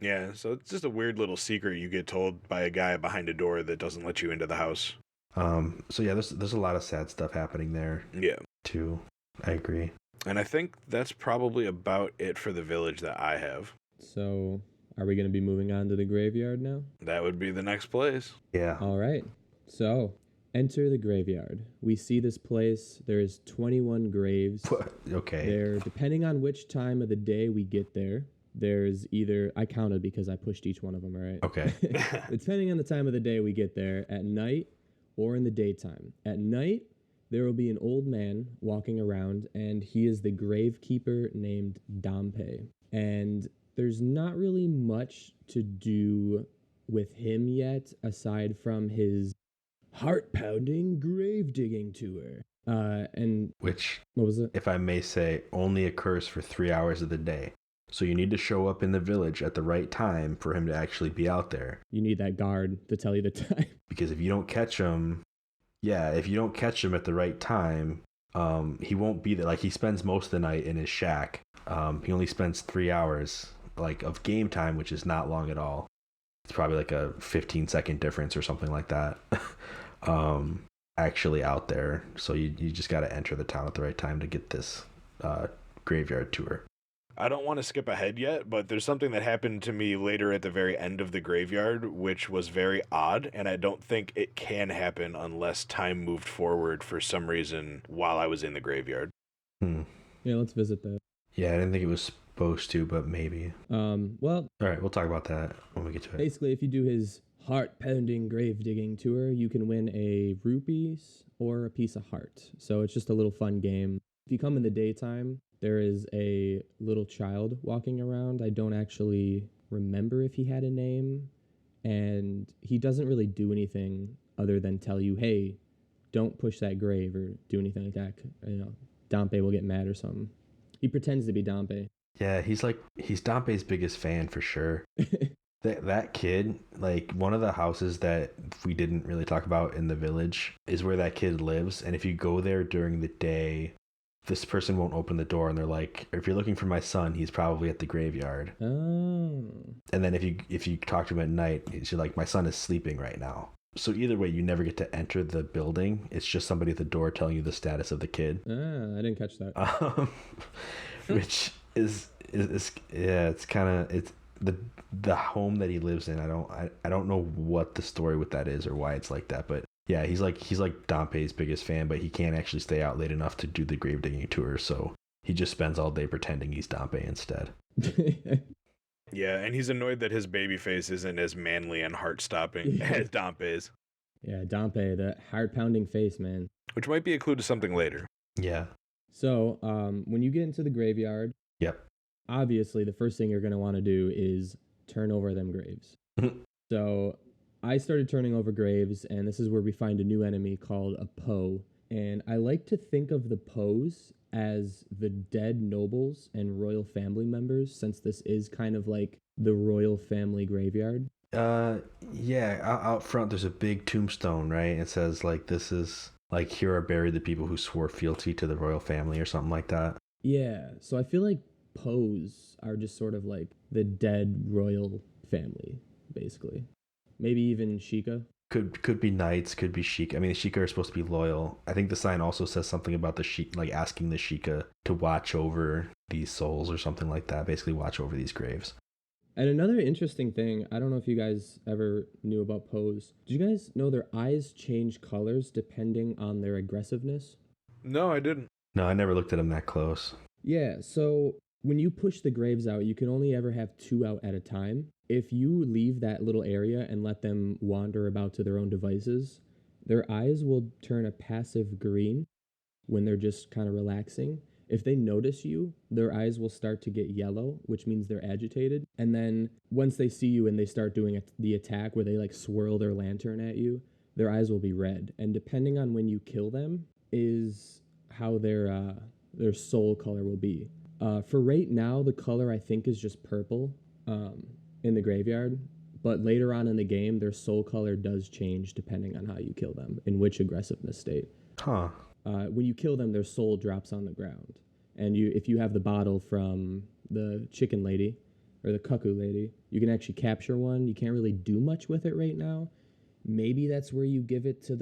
Yeah, so it's just a weird little secret you get told by a guy behind a door that doesn't let you into the house. So yeah, there's a lot of sad stuff happening there. Yeah. Too. I agree. And I think that's probably about it for the village that I have. So, are we going to be moving on to the graveyard now? That would be the next place. Yeah. All right. So, enter the graveyard. We see this place. There's 21 graves. Okay. There, depending on which time of the day we get there, there's either, I counted because I pushed each one of them, all right? Okay. Depending on the time of the day we get there, at night or in the daytime. At night, there will be an old man walking around, and he is the gravekeeper named Dampe. And there's not really much to do with him yet, aside from his heart-pounding grave-digging tour. And Which, what was it? if I may say, only occurs for 3 hours of the day. So you need to show up in the village at the right time for him to actually be out there. You need that guard to tell you the time. Because if you don't catch him, at the right time, he won't be there. Like, he spends most of the night in his shack. He only spends 3 hours, like, of game time, which is not long at all. It's probably like a 15-second difference or something like that. Actually out there. So you just got to enter the town at the right time to get this graveyard tour. I don't want to skip ahead yet, but there's something that happened to me later at the very end of the graveyard, which was very odd, and I don't think it can happen unless time moved forward for some reason while I was in the graveyard. Yeah, let's visit that. Yeah, I didn't think it was supposed to, but maybe. Well, all right, we'll talk about that when we get to it. Basically, if you do his heart-pounding grave-digging tour, you can win a rupees or a piece of heart. So it's just a little fun game. If you come in the daytime, there is a little child walking around. I don't actually remember if he had a name, and he doesn't really do anything other than tell you, hey, don't push that grave or do anything like that. You know, Dampe will get mad or something. He pretends to be Dompe. Yeah, he's Dompe's biggest fan for sure. That kid, like one of the houses that we didn't really talk about in the village is where that kid lives. And if you go there during the day, this person won't open the door and they're like, if you're looking for my son, he's probably at the graveyard. Oh. And then if you talk to him at night, he's like, my son is sleeping right now. So either way, you never get to enter the building. It's just somebody at the door telling you the status of the kid. Ah, I didn't catch that. Which is yeah, it's kind of, it's the home that he lives in. I don't know what the story with that is or why it's like that, but yeah, he's like Dompe's biggest fan, but he can't actually stay out late enough to do the grave digging tour, so he just spends all day pretending he's Dompe instead. Yeah, and he's annoyed that his baby face isn't as manly and heart-stopping as Dompe's. Yeah, Dompe, the heart-pounding face, man. Which might be a clue to something later. Yeah. So, when you get into the graveyard, Yep. obviously the first thing you're going to want to do is turn over them graves. So, I started turning over graves, and this is where we find a new enemy called a Poe. And I like to think of the Poes as the dead nobles and royal family members, since this is kind of like the royal family graveyard. Yeah, out front there's a big tombstone, right? It says like, this is like, here are buried the people who swore fealty to the royal family or something like that. Yeah, so I feel like Poes are just sort of like the dead royal family, basically. Maybe even Sheikah. Could be knights, could be Sheikah. I mean, the Sheikah are supposed to be loyal. I think the sign also says something about the Sheikah, like asking the Sheikah to watch over these souls or something like that. Basically, watch over these graves. And another interesting thing, I don't know if you guys ever knew about Poes. Did you guys know their eyes change colors depending on their aggressiveness? No, I didn't. No, I never looked at them that close. Yeah, so when you push the graves out, you can only ever have 2 out at a time. If you leave that little area and let them wander about to their own devices, their eyes will turn a passive green when they're just kind of relaxing. If they notice you, their eyes will start to get yellow, which means they're agitated. And then once they see you and they start doing the attack where they like swirl their lantern at you, their eyes will be red. And depending on when you kill them is how their soul color will be. For right now, the color I think is just purple in the graveyard. But later on in the game, their soul color does change depending on how you kill them, in which aggressiveness state. Huh. When you kill them, their soul drops on the ground. And if you have the bottle from the chicken lady or the cuckoo lady, you can actually capture one. You can't really do much with it right now. Maybe that's where you give it to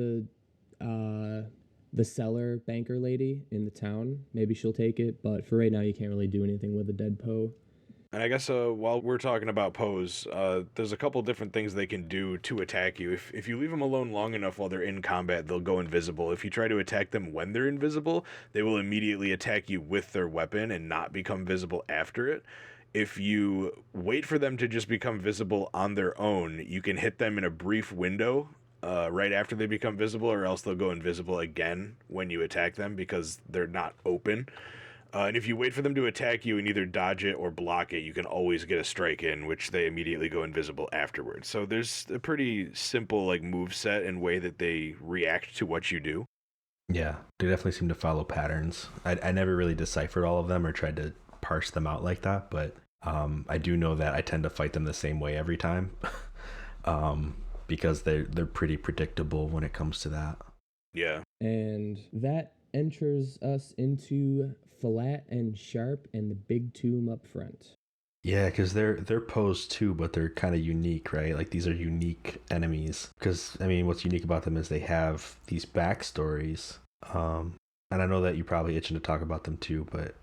the seller banker lady in the town. Maybe she'll take it. But for right now, you can't really do anything with a dead Poe. And I guess while we're talking about Poes, there's a couple different things they can do to attack you. If you leave them alone long enough while they're in combat, they'll go invisible. If you try to attack them when they're invisible, they will immediately attack you with their weapon and not become visible after it. If you wait for them to just become visible on their own, you can hit them in a brief window right after they become visible, or else they'll go invisible again when you attack them because they're not open. And if you wait for them to attack you and either dodge it or block it, you can always get a strike in, which they immediately go invisible afterwards. So there's a pretty simple like move set and way that they react to what you do. Yeah, they definitely seem to follow patterns. I never really deciphered all of them or tried to parse them out like that, but I do know that I tend to fight them the same way every time because they're pretty predictable when it comes to that. Yeah. And that enters us into Flat and Sharp and the big tomb up front. Yeah, because they're posed too, but they're kind of unique, right? Like these are unique enemies. Because I mean, what's unique about them is they have these backstories. And I know that you're probably itching to talk about them too, but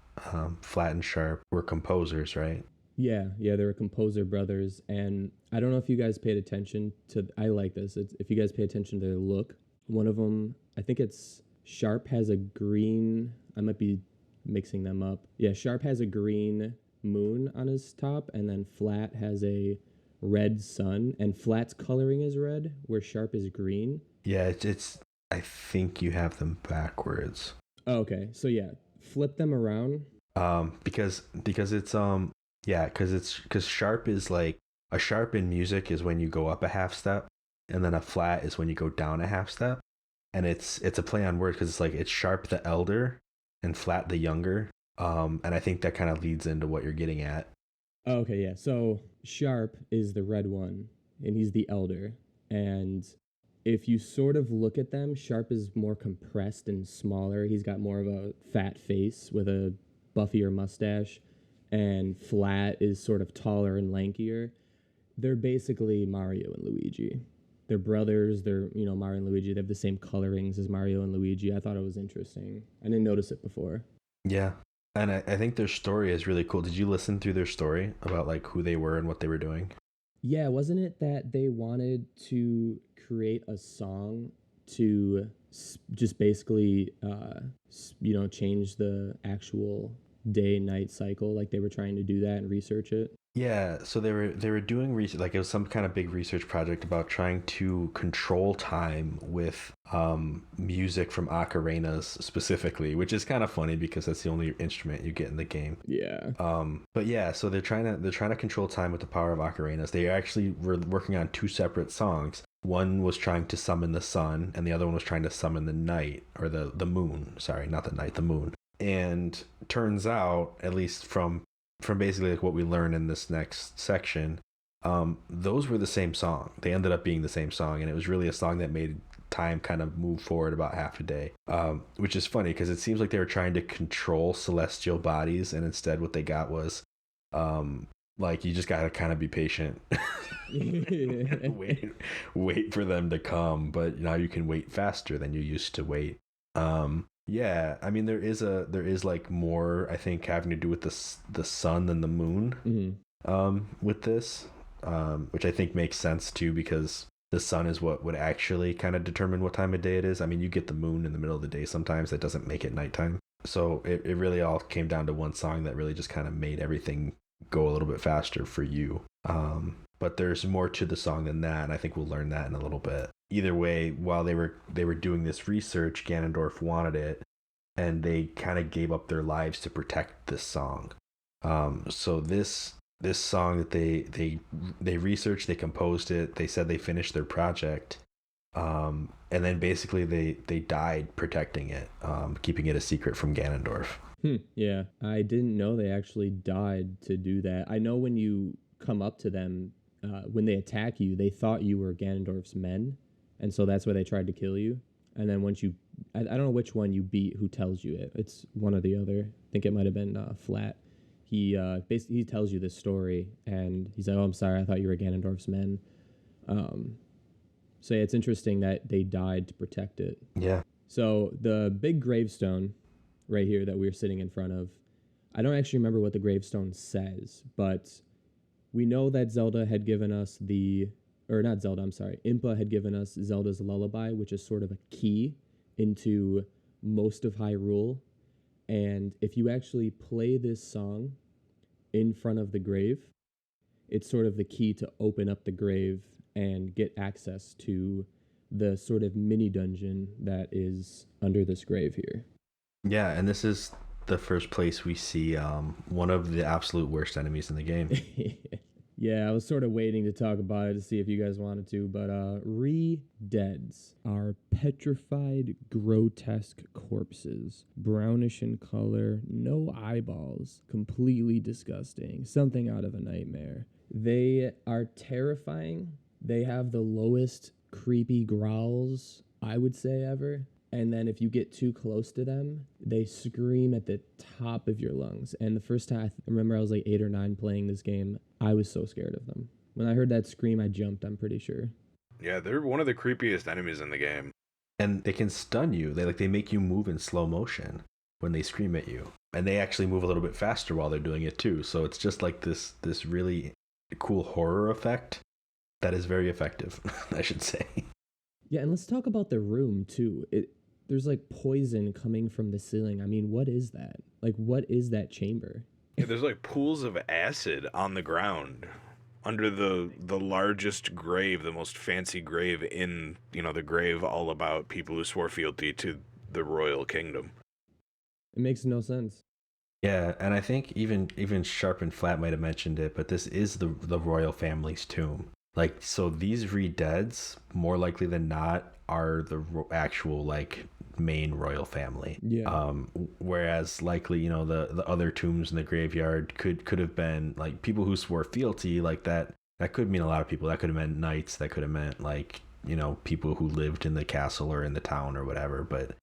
Flat and Sharp were composers, right? Yeah, they were composer brothers, and I don't know if you guys paid attention to. I like this. If you guys pay attention to their look, one of them, I think it's Sharp has a green. I might be mixing them up. Yeah, Sharp has a green moon on his top, and then Flat has a red sun, and Flat's coloring is red, where Sharp is green. Yeah, it's I think you have them backwards. Oh, okay, so yeah, flip them around. Because Sharp is like, a sharp in music is when you go up a half step, and then a flat is when you go down a half step. And it's a play on words because it's like it's Sharp the elder and Flat the younger. And I think that kind of leads into what you're getting at. Oh, okay, yeah. So Sharp is the red one, and he's the elder. And if you sort of look at them, Sharp is more compressed and smaller. He's got more of a fat face with a buffier mustache, and Flat is sort of taller and lankier. They're basically Mario and Luigi. They're brothers. They're, Mario and Luigi. They have the same colorings as Mario and Luigi. I thought it was interesting. I didn't notice it before. Yeah. And I think their story is really cool. Did you listen through their story about like who they were and what they were doing? Yeah, wasn't it that they wanted to create a song to just basically, change the actual day-night cycle? Like they were trying to do that and research it? Yeah, so they were doing research, like it was some kind of big research project about trying to control time with music from ocarinas specifically, which is kind of funny because that's the only instrument you get in the game. Yeah. But yeah, so they're trying to control time with the power of ocarinas. They actually were working on two separate songs. One was trying to summon the sun, and the other one was trying to summon the night, or the moon. Sorry, not the night, the moon. And turns out, at least from basically like what we learn in this next section, those were the same song. They ended up being the same song, and it was really a song that made time kind of move forward about half a day, which is funny because it seems like they were trying to control celestial bodies, and instead what they got was like you just gotta kind of be patient. wait for them to come, but now you can wait faster than you used to wait. Yeah, I mean there is like more, I think, having to do with the sun than the moon. Mm-hmm. With this, which I think makes sense too, because the sun is what would actually kind of determine what time of day it is. I mean, you get the moon in the middle of the day sometimes, that doesn't make it nighttime. So it really all came down to one song that really just kind of made everything go a little bit faster for you. But there's more to the song than that, and I think we'll learn that in a little bit. Either way, while they were doing this research, Ganondorf wanted it, and they kind of gave up their lives to protect this song. So this song that they researched, they composed it, they said they finished their project, and then basically they died protecting it, keeping it a secret from Ganondorf. Yeah, I didn't know they actually died to do that. I know when you come up to them, when they attack you, they thought you were Ganondorf's men, and so that's why they tried to kill you. And then once you, I don't know which one you beat, who tells you it. It's one or the other. I think it might have been Flat. He basically he tells you this story, and he's like, "Oh, I'm sorry, I thought you were Ganondorf's men." So yeah, it's interesting that they died to protect it. Yeah. So the big gravestone right here that we're sitting in front of, I don't actually remember what the gravestone says, but we know that Zelda had given us Impa had given us Zelda's Lullaby, which is sort of a key into most of Hyrule. And if you actually play this song in front of the grave, it's sort of the key to open up the grave and get access to the sort of mini dungeon that is under this grave here. Yeah, and this is the first place we see one of the absolute worst enemies in the game. Yeah, I was sort of waiting to talk about it to see if you guys wanted to, but Re-Deads are petrified, grotesque corpses, brownish in color, no eyeballs, completely disgusting, something out of a nightmare. They are terrifying. They have the lowest creepy growls, I would say, ever. And then if you get too close to them, they scream at the top of your lungs. And the first time, I remember I was like 8 or 9 playing this game, I was so scared of them. When I heard that scream, I jumped, I'm pretty sure. Yeah, they're one of the creepiest enemies in the game. And they can stun you. They make you move in slow motion when they scream at you. And they actually move a little bit faster while they're doing it too. So it's just like this really cool horror effect that is very effective, I should say. Yeah, and let's talk about the room too. There's like poison coming from the ceiling. I mean, what is that? Like, what is that chamber? Yeah, there's like pools of acid on the ground under the largest grave, the most fancy grave in, the grave all about people who swore fealty to the royal kingdom. It makes no sense. Yeah, and I think even Sharp and Flat might have mentioned it, but this is the royal family's tomb. Like, so these Re-Deads, more likely than not, are the actual, like, main royal family. Yeah. Whereas likely, you know, the other tombs in the graveyard could have been like people who swore fealty, like that could mean a lot of people. That could have meant knights, that could have meant like, you know, people who lived in the castle or in the town or whatever. But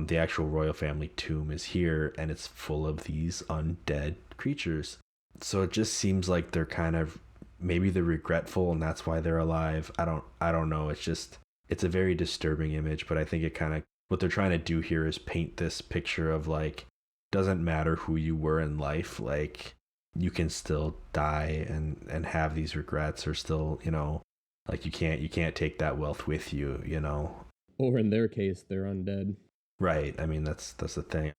the actual royal family tomb is here, and it's full of these undead creatures. So it just seems like they're kind of, maybe they're regretful and that's why they're alive. I don't know. It's a very disturbing image, but I think it kind of, what they're trying to do here is paint this picture of like, doesn't matter who you were in life, like you can still die and have these regrets, or still, you know, like you can't take that wealth with you, you know. Or in their case, they're undead. Right. I mean, that's the thing.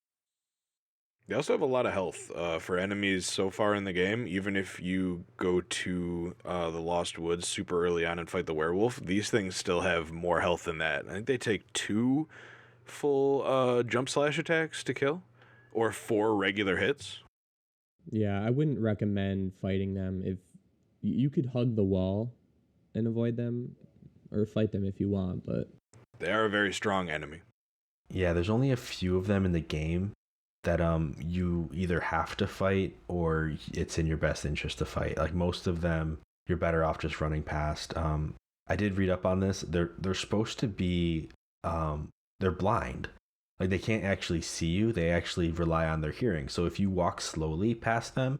They also have a lot of health for enemies so far in the game. Even if you go to the Lost Woods super early on and fight the werewolf, these things still have more health than that. I think they take 2 full jump slash attacks to kill, or 4 regular hits. Yeah, I wouldn't recommend fighting them. If you could hug the wall and avoid them, or fight them if you want, but They are a very strong enemy. Yeah, there's only a few of them in the game that you either have to fight or it's in your best interest to fight. Like most of them, you're better off just running past. I did read up on this. They're supposed to be they're blind. Like they can't actually see you. They actually rely on their hearing. So if you walk slowly past them,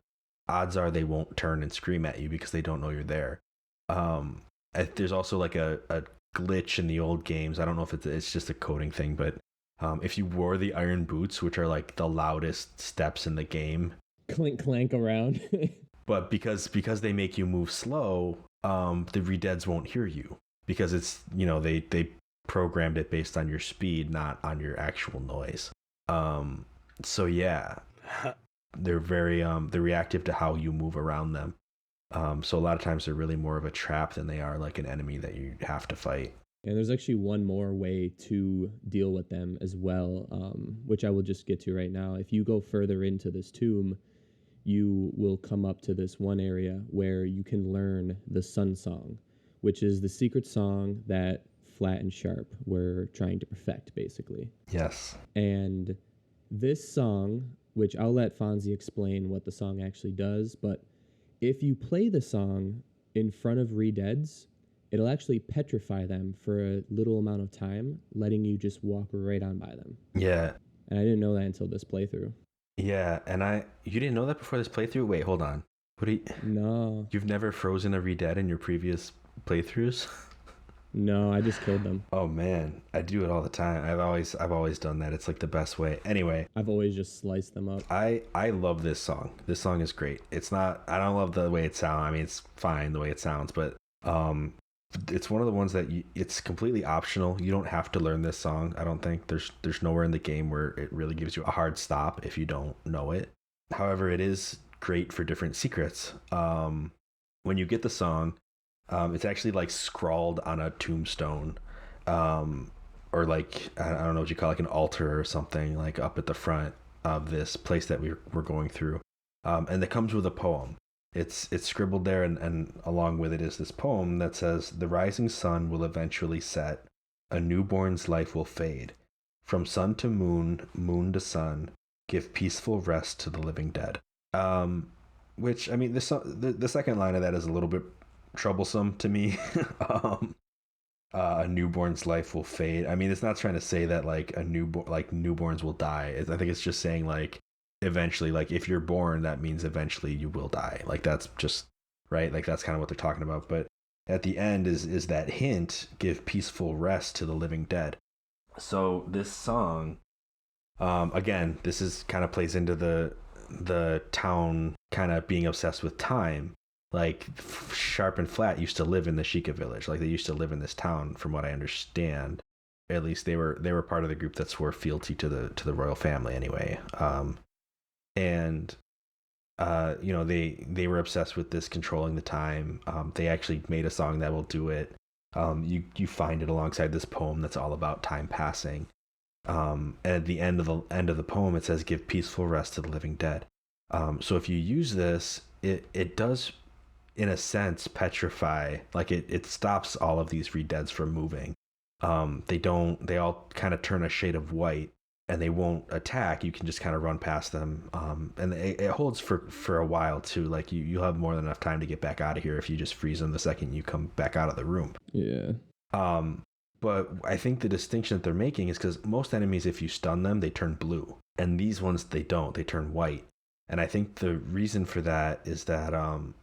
odds are they won't turn and scream at you because they don't know you're there. There's also like a glitch in the old games. I don't know if it's just a coding thing, but if you wore the iron boots, which are like the loudest steps in the game, clink clank around. but because they make you move slow, the redeads won't hear you because it's, you know, they programmed it based on your speed, not on your actual noise. So yeah, they're very they're reactive to how you move around them. So a lot of times they're really more of a trap than they are like an enemy that you have to fight. And there's actually one more way to deal with them as well, which I will just get to right now. If you go further into this tomb, you will come up to this one area where you can learn the Sun Song, which is the secret song that Flat and Sharp were trying to perfect, basically. Yes. And this song, which I'll let Fonzie explain what the song actually does, but if you play the song in front of redeads, it'll actually petrify them for a little amount of time, letting you just walk right on by them. Yeah. And I didn't know that until this playthrough. Yeah, and you didn't know that before this playthrough? Wait, hold on. No. You've never frozen a redead in your previous playthroughs? No, I just killed them. Oh man, I do it all the time. I've always done that. It's like the best way. Anyway, I've always just sliced them up. I love this song. This song is great. It's not, I don't love the way it sounds. I mean, it's fine the way it sounds, but it's one of the ones that it's completely optional. You don't have to learn this song. I don't think there's nowhere in the game where it really gives you a hard stop if you don't know it. However, it is great for different secrets. When you get the song, it's actually like scrawled on a tombstone, or like, I don't know what you call it, like an altar or something, like up at the front of this place that we're going through. And it comes with a poem. It's scribbled there, and along with it is this poem that says, "The rising sun will eventually set, a newborn's life will fade. From sun to moon, moon to sun, give peaceful rest to the living dead." Which, I mean, the second line of that is a little bit troublesome to me. A newborn's life will fade. I mean, it's not trying to say that like newborns will die. I think it's just saying like, eventually, like if you're born, that means eventually you will die. Like that's just right. Like that's kind of what they're talking about. But at the end is that hint, give peaceful rest to the living dead. So this song, again, this is kind of plays into the town kind of being obsessed with time. Like Sharp and Flat used to live in the Sheikah village. Like they used to live in this town, from what I understand. At least they were part of the group that swore fealty to the royal family anyway. And you know, they were obsessed with this controlling the time. They actually made a song that will do it. You find it alongside this poem that's all about time passing. And at the end of the poem, it says, "Give peaceful rest to the living dead." So if you use this, it does, in a sense, petrify. Like it stops all of these redeads from moving. They all kind of turn a shade of white, and they won't attack. You can just kind of run past them. And it holds for a while too. Like you'll have more than enough time to get back out of here if you just freeze them the second you come back out of the room. Yeah. But I think the distinction that they're making is because most enemies, if you stun them, they turn blue. And these ones, they don't. They turn white. And I think the reason for that is that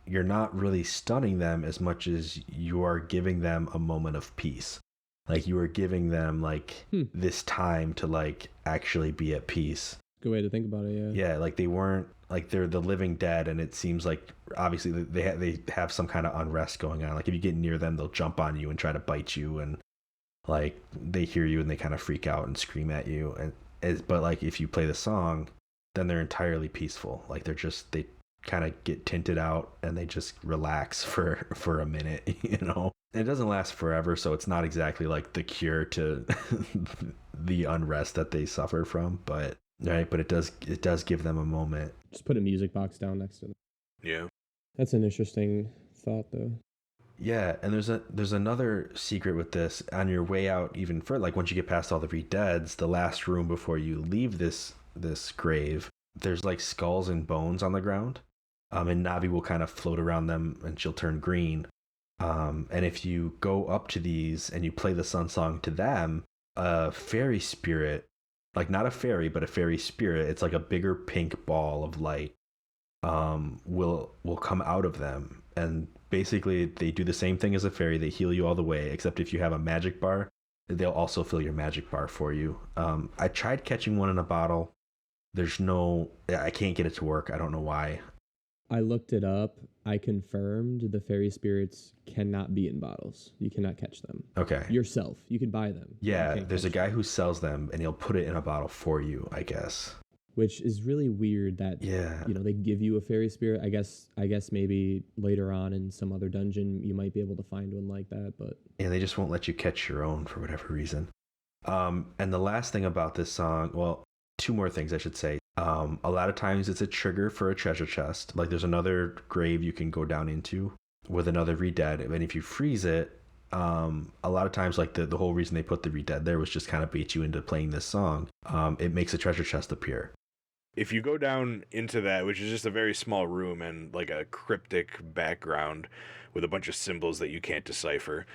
you're not really stunning them as much as you are giving them a moment of peace. Like you are giving them like this time to like actually be at peace. Good way to think about it, yeah. Yeah, like they weren't, like they're the living dead, and it seems like obviously they have some kind of unrest going on. Like if you get near them, they'll jump on you and try to bite you, and like they hear you and they kind of freak out and scream at you. But like if you play the song, then they're entirely peaceful. Like they kind of get tinted out and they just relax for a minute, you know. And it doesn't last forever, so it's not exactly like the cure to the unrest that they suffer from, but it does give them a moment. Just put a music box down next to them. Yeah. That's an interesting thought, though. Yeah, and there's another secret with this. On your way out, even further, like once you get past all the re-deads, the last room before you leave this grave, there's like skulls and bones on the ground, and Navi will kind of float around them, and she'll turn green. And if you go up to these and you play the sun song to them, a fairy spirit, like not a fairy, but a fairy spirit, it's like a bigger pink ball of light, will come out of them. And basically they do the same thing as a fairy. They heal you all the way, except if you have a magic bar, they'll also fill your magic bar for you. I tried catching one in a bottle. I can't get it to work. I don't know why. I looked it up. I confirmed the fairy spirits cannot be in bottles. You cannot catch them. Okay. Yourself. You can buy them. Yeah, there's a guy who sells them, and he'll put it in a bottle for you, I guess. Which is really weird that, they give you a fairy spirit. I guess maybe later on in some other dungeon, you might be able to find one like that, but... Yeah, they just won't let you catch your own for whatever reason. And the last thing about this song, well, two more things I should say. A lot of times it's a trigger for a treasure chest. Like there's another grave you can go down into with another re-dead, and if you freeze it, a lot of times like the whole reason they put the re-dead there was just kind of bait you into playing this song. It makes a treasure chest appear. If you go down into that, which is just a very small room and like a cryptic background with a bunch of symbols that you can't decipher,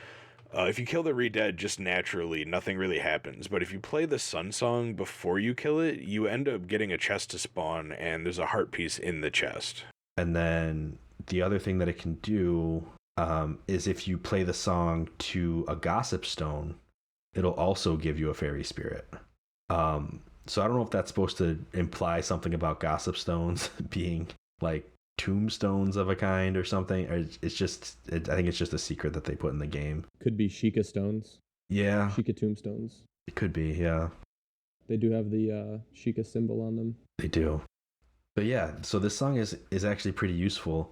if you kill the re-dead just naturally, nothing really happens. But if you play the sun song before you kill it, you end up getting a chest to spawn, and there's a heart piece in the chest. And then the other thing that it can do is if you play the song to a gossip stone, it'll also give you a fairy spirit. So I don't know if that's supposed to imply something about gossip stones being like tombstones of a kind or something, or it's just I think it's just a secret that they put in the game. Could be Sheikah stones. Yeah, Sheikah tombstones. It could be. Yeah, they do have the Sheikah symbol on them. They do. But yeah, so this song is actually pretty useful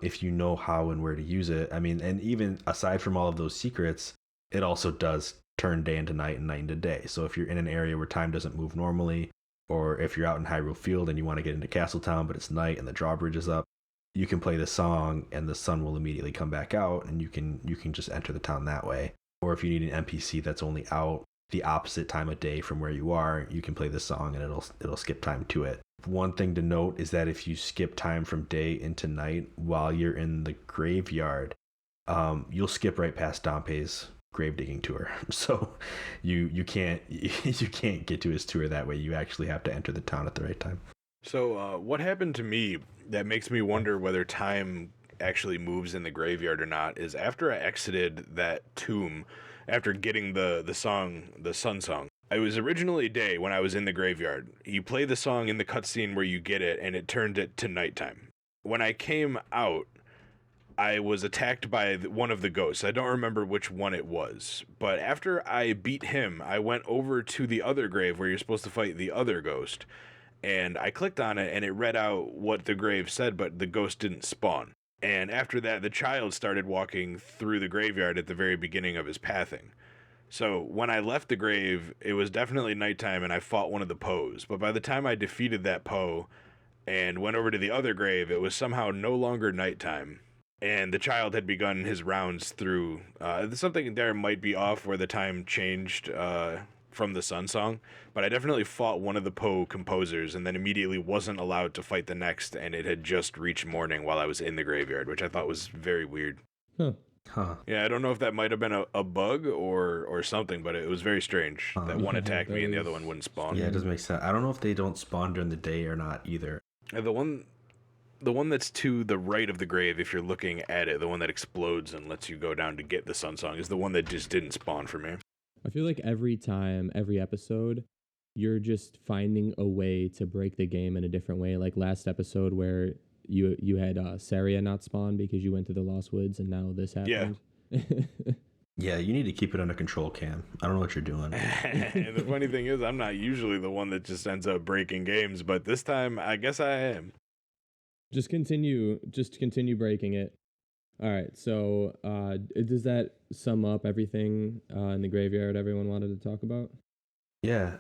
if you know how and where to use it. I mean, and even aside from all of those secrets, it also does turn day into night and night into day. So if you're in an area where time doesn't move normally, or if you're out in Hyrule Field and you want to get into Castle Town, but it's night and the drawbridge is up, you can play the song and the sun will immediately come back out, and you can just enter the town that way. Or if you need an NPC that's only out the opposite time of day from where you are, you can play the song and it'll skip time to it. One thing to note is that if you skip time from day into night while you're in the graveyard, you'll skip right past Dompe's grave digging tour. So you can't get to his tour that way. You actually have to enter the town at the right time. So what happened to me that makes me wonder whether time actually moves in the graveyard or not is after I exited that tomb, after getting the sun song. It was originally day when I was in the graveyard. You play the song in the cutscene where you get it, and it turned it to nighttime. When I came out, I was attacked by one of the ghosts. I don't remember which one it was. But after I beat him, I went over to the other grave where you're supposed to fight the other ghost. And I clicked on it, and it read out what the grave said, but the ghost didn't spawn. And after that, the child started walking through the graveyard at the very beginning of his pathing. So when I left the grave, it was definitely nighttime, and I fought one of the Poes. But by the time I defeated that Poe and went over to the other grave, it was somehow no longer nighttime. and the child had begun his rounds through. Something there might be off where the time changed from the Sun Song, but I definitely fought one of the Poe composers and then immediately wasn't allowed to fight the next, and it had just reached morning while I was in the graveyard, which I thought was very weird. Huh. Yeah, I don't know if that might have been a bug or something, but it was very strange that one attacked me and the other one wouldn't spawn. Yeah, it doesn't make sense. I don't know if they don't spawn during the day or not either. The one that's to the right of the grave, if you're looking at it, the one that explodes and lets you go down to get the Sun Song, is the one that just didn't spawn for me. I feel like every time, every episode, you're just finding a way to break the game in a different way. Like last episode where you had Saria not spawn because you went to the Lost Woods, and now this happened. Yeah. Yeah, you need to keep it under control, Cam. I don't know what you're doing. And the funny thing is, I'm not usually the one that just ends up breaking games, but this time I guess I am. Just continue breaking it. All right, so does that sum up everything in the graveyard everyone wanted to talk about? Yeah.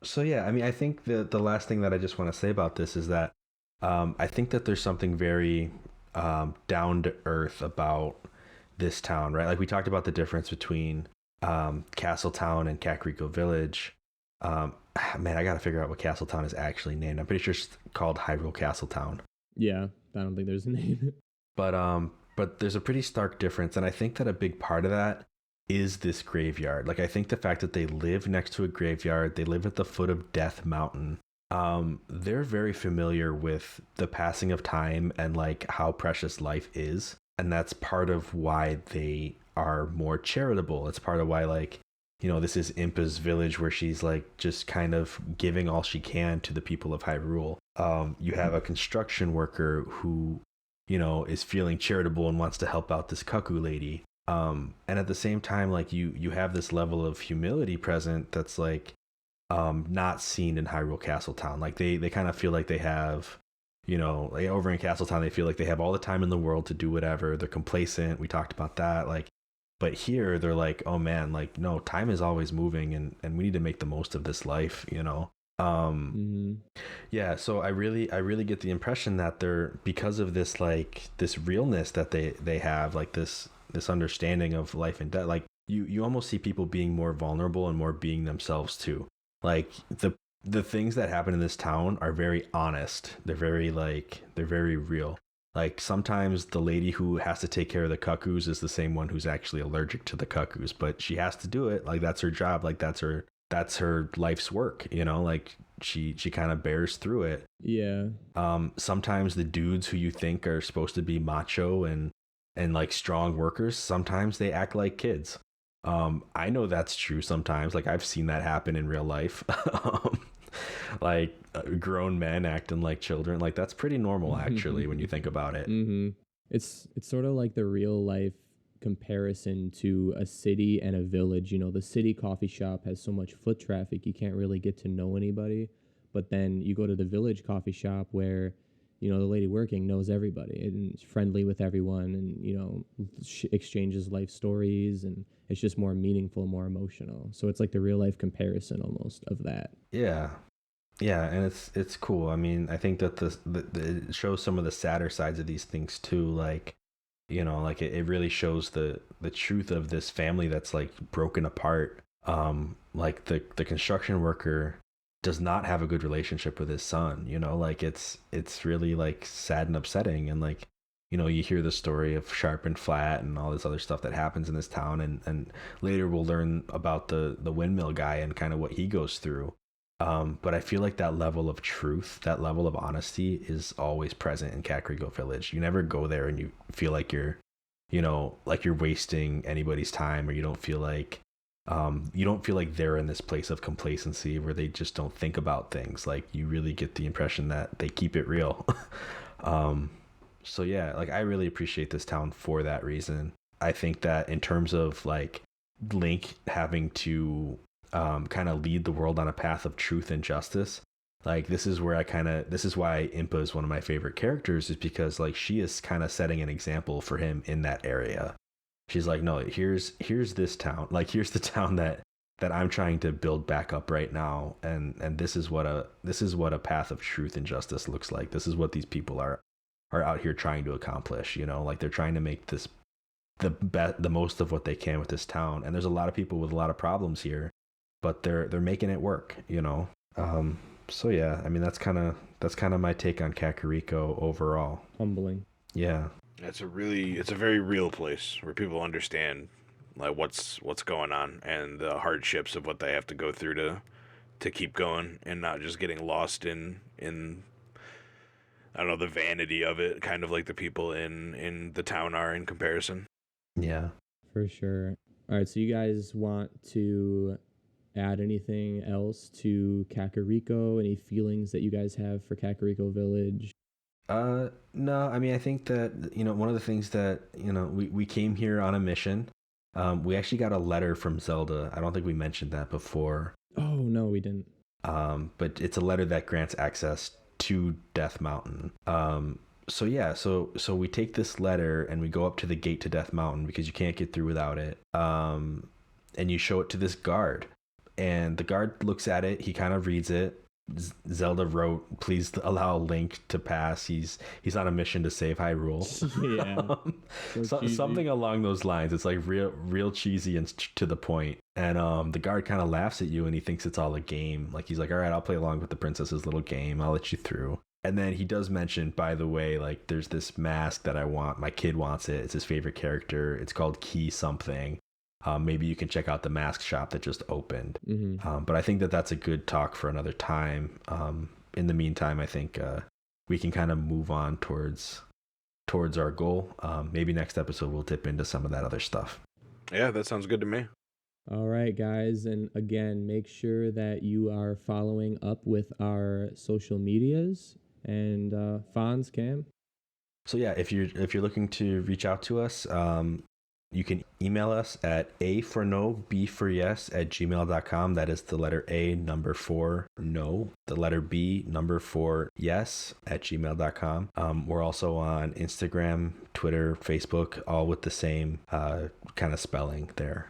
So yeah, I mean, I think the last thing that I just want to say about this is that I think that there's something very down to earth about this town, right? Like we talked about the difference between Castle Town and Kakariko Village. Man, I gotta figure out what Castle Town is actually named. I'm pretty sure it's called Hyrule Castle Town. Yeah, I don't think there's a name. But there's a pretty stark difference, and I think that a big part of that is this graveyard. Like I think the fact that they live next to a graveyard, they live at the foot of Death Mountain. They're very familiar with the passing of time and like how precious life is, and that's part of why they are more charitable. It's part of why, like, you know, this is Impa's village where she's like just kind of giving all she can to the people of Hyrule. You have a construction worker who, you know, is feeling charitable and wants to help out this cuckoo lady. And at the same time, like you have this level of humility present that's like not seen in Hyrule Castle Town. Like they kind of feel like they have, you know, like over in Castle Town, they feel like they have all the time in the world to do whatever. They're complacent. We talked about that. Like, but here they're like, oh man, like, no, time is always moving and we need to make the most of this life, you know? Yeah, so I really get the impression that they're, because of this, like this realness that they have, like this understanding of life and death, like you almost see people being more vulnerable and more being themselves too. Like the things that happen in this town are very honest. They're very real. Like sometimes the lady who has to take care of the cuckoos is the same one who's actually allergic to the cuckoos, but she has to do it. Like that's her job. Like that's her life's work, you know, like she kind of bears through it. Yeah. Sometimes the dudes who you think are supposed to be macho and like strong workers, sometimes they act like kids. I know that's true sometimes. Like I've seen that happen in real life. Like grown men acting like children. Like that's pretty normal actually when you think about it. It's sort of like the real life comparison to a city and a village. You know, the city coffee shop has so much foot traffic you can't really get to know anybody, but then you go to the village coffee shop where, you know, the lady working knows everybody and is friendly with everyone, and, you know, exchanges life stories, and it's just more meaningful, more emotional. So it's like the real life comparison almost of that. Yeah, and it's cool. I mean, I think that it shows some of the sadder sides of these things too. Like, you know, like it really shows the truth of this family that's like broken apart. Like the construction worker does not have a good relationship with his son, you know, like it's really like sad and upsetting. And like, you know, you hear the story of Sharp and Flat and all this other stuff that happens in this town, and later we'll learn about the windmill guy and kind of what he goes through. But I feel like that level of truth, that level of honesty is always present in Kakariko Village. You never go there and you feel like you're, you know, like you're wasting anybody's time, or you don't feel like they're in this place of complacency where they just don't think about things. Like you really get the impression that they keep it real. So yeah, like I really appreciate this town for that reason. I think that in terms of like Link having to kind of lead the world on a path of truth and justice, like this is why Impa is one of my favorite characters, is because like she is kind of setting an example for him in that area. She's like, no, here's this town, like here's the town that I'm trying to build back up right now, and this is what a path of truth and justice looks like. This is what these people are are out here trying to accomplish. Like they're trying to make this the most of what they can with this town. And there's a lot of people with a lot of problems here, but they're making it work. So yeah, I mean that's kind of my take on Kakariko overall. Humbling. Yeah. It's a very real place where people understand like what's going on and the hardships of what they have to go through to keep going and not just getting lost in I don't know, the vanity of it, kind of like the people in the town are in comparison. Yeah. For sure. All right, so you guys want to add anything else to Kakariko? Any feelings that you guys have for Kakariko Village? No, I mean, I think that, one of the things that, we came here on a mission. We actually got a letter from Zelda. I don't think we mentioned that before. Oh, no, we didn't. But it's a letter that grants access to Death Mountain. So yeah, so we take this letter and we go up to the gate to Death Mountain because you can't get through without it. And you show it to this guard, and the guard looks at it. He kind of reads it. Zelda wrote, "Please allow Link to pass. He's on a mission to save Hyrule." Yeah, something along those lines. It's like real cheesy and to the point. And the guard kind of laughs at you, and he thinks it's all a game. Like he's like, "All right, I'll play along with the princess's little game. I'll let you through." And then he does mention, by the way, like there's this mask that I want. My kid wants it. It's his favorite character. It's called Key something. Maybe you can check out the mask shop that just opened. Mm-hmm. But I think that's a good talk for another time. In the meantime, I think we can kind of move on towards our goal. Maybe next episode we'll dip into some of that other stuff. Yeah, that sounds good to me. All right, guys. And again, make sure that you are following up with our social medias and Fonz, Cam. So yeah, if you're looking to reach out to us, you can email us at A4NB4Y@gmail.com. That is the letter A, number 4, no, the letter B, number 4, yes, @gmail.com. We're also on Instagram, Twitter, Facebook, all with the same kind of spelling there.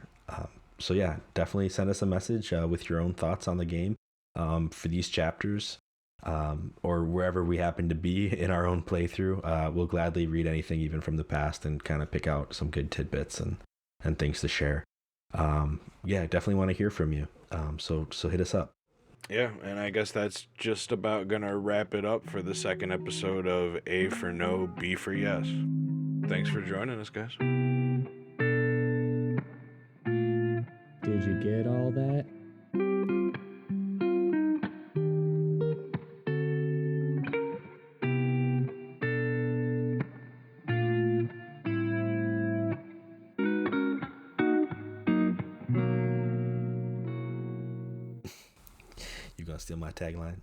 So yeah, definitely send us a message with your own thoughts on the game for these chapters. Or wherever we happen to be in our own playthrough. We'll gladly read anything even from the past and kind of pick out some good tidbits and things to share. Yeah, definitely want to hear from you. So hit us up. Yeah, and I guess that's just about gonna wrap it up for the second episode of A for No, B for Yes. Thanks for joining us, guys. Did you get all that? You gonna steal my tagline?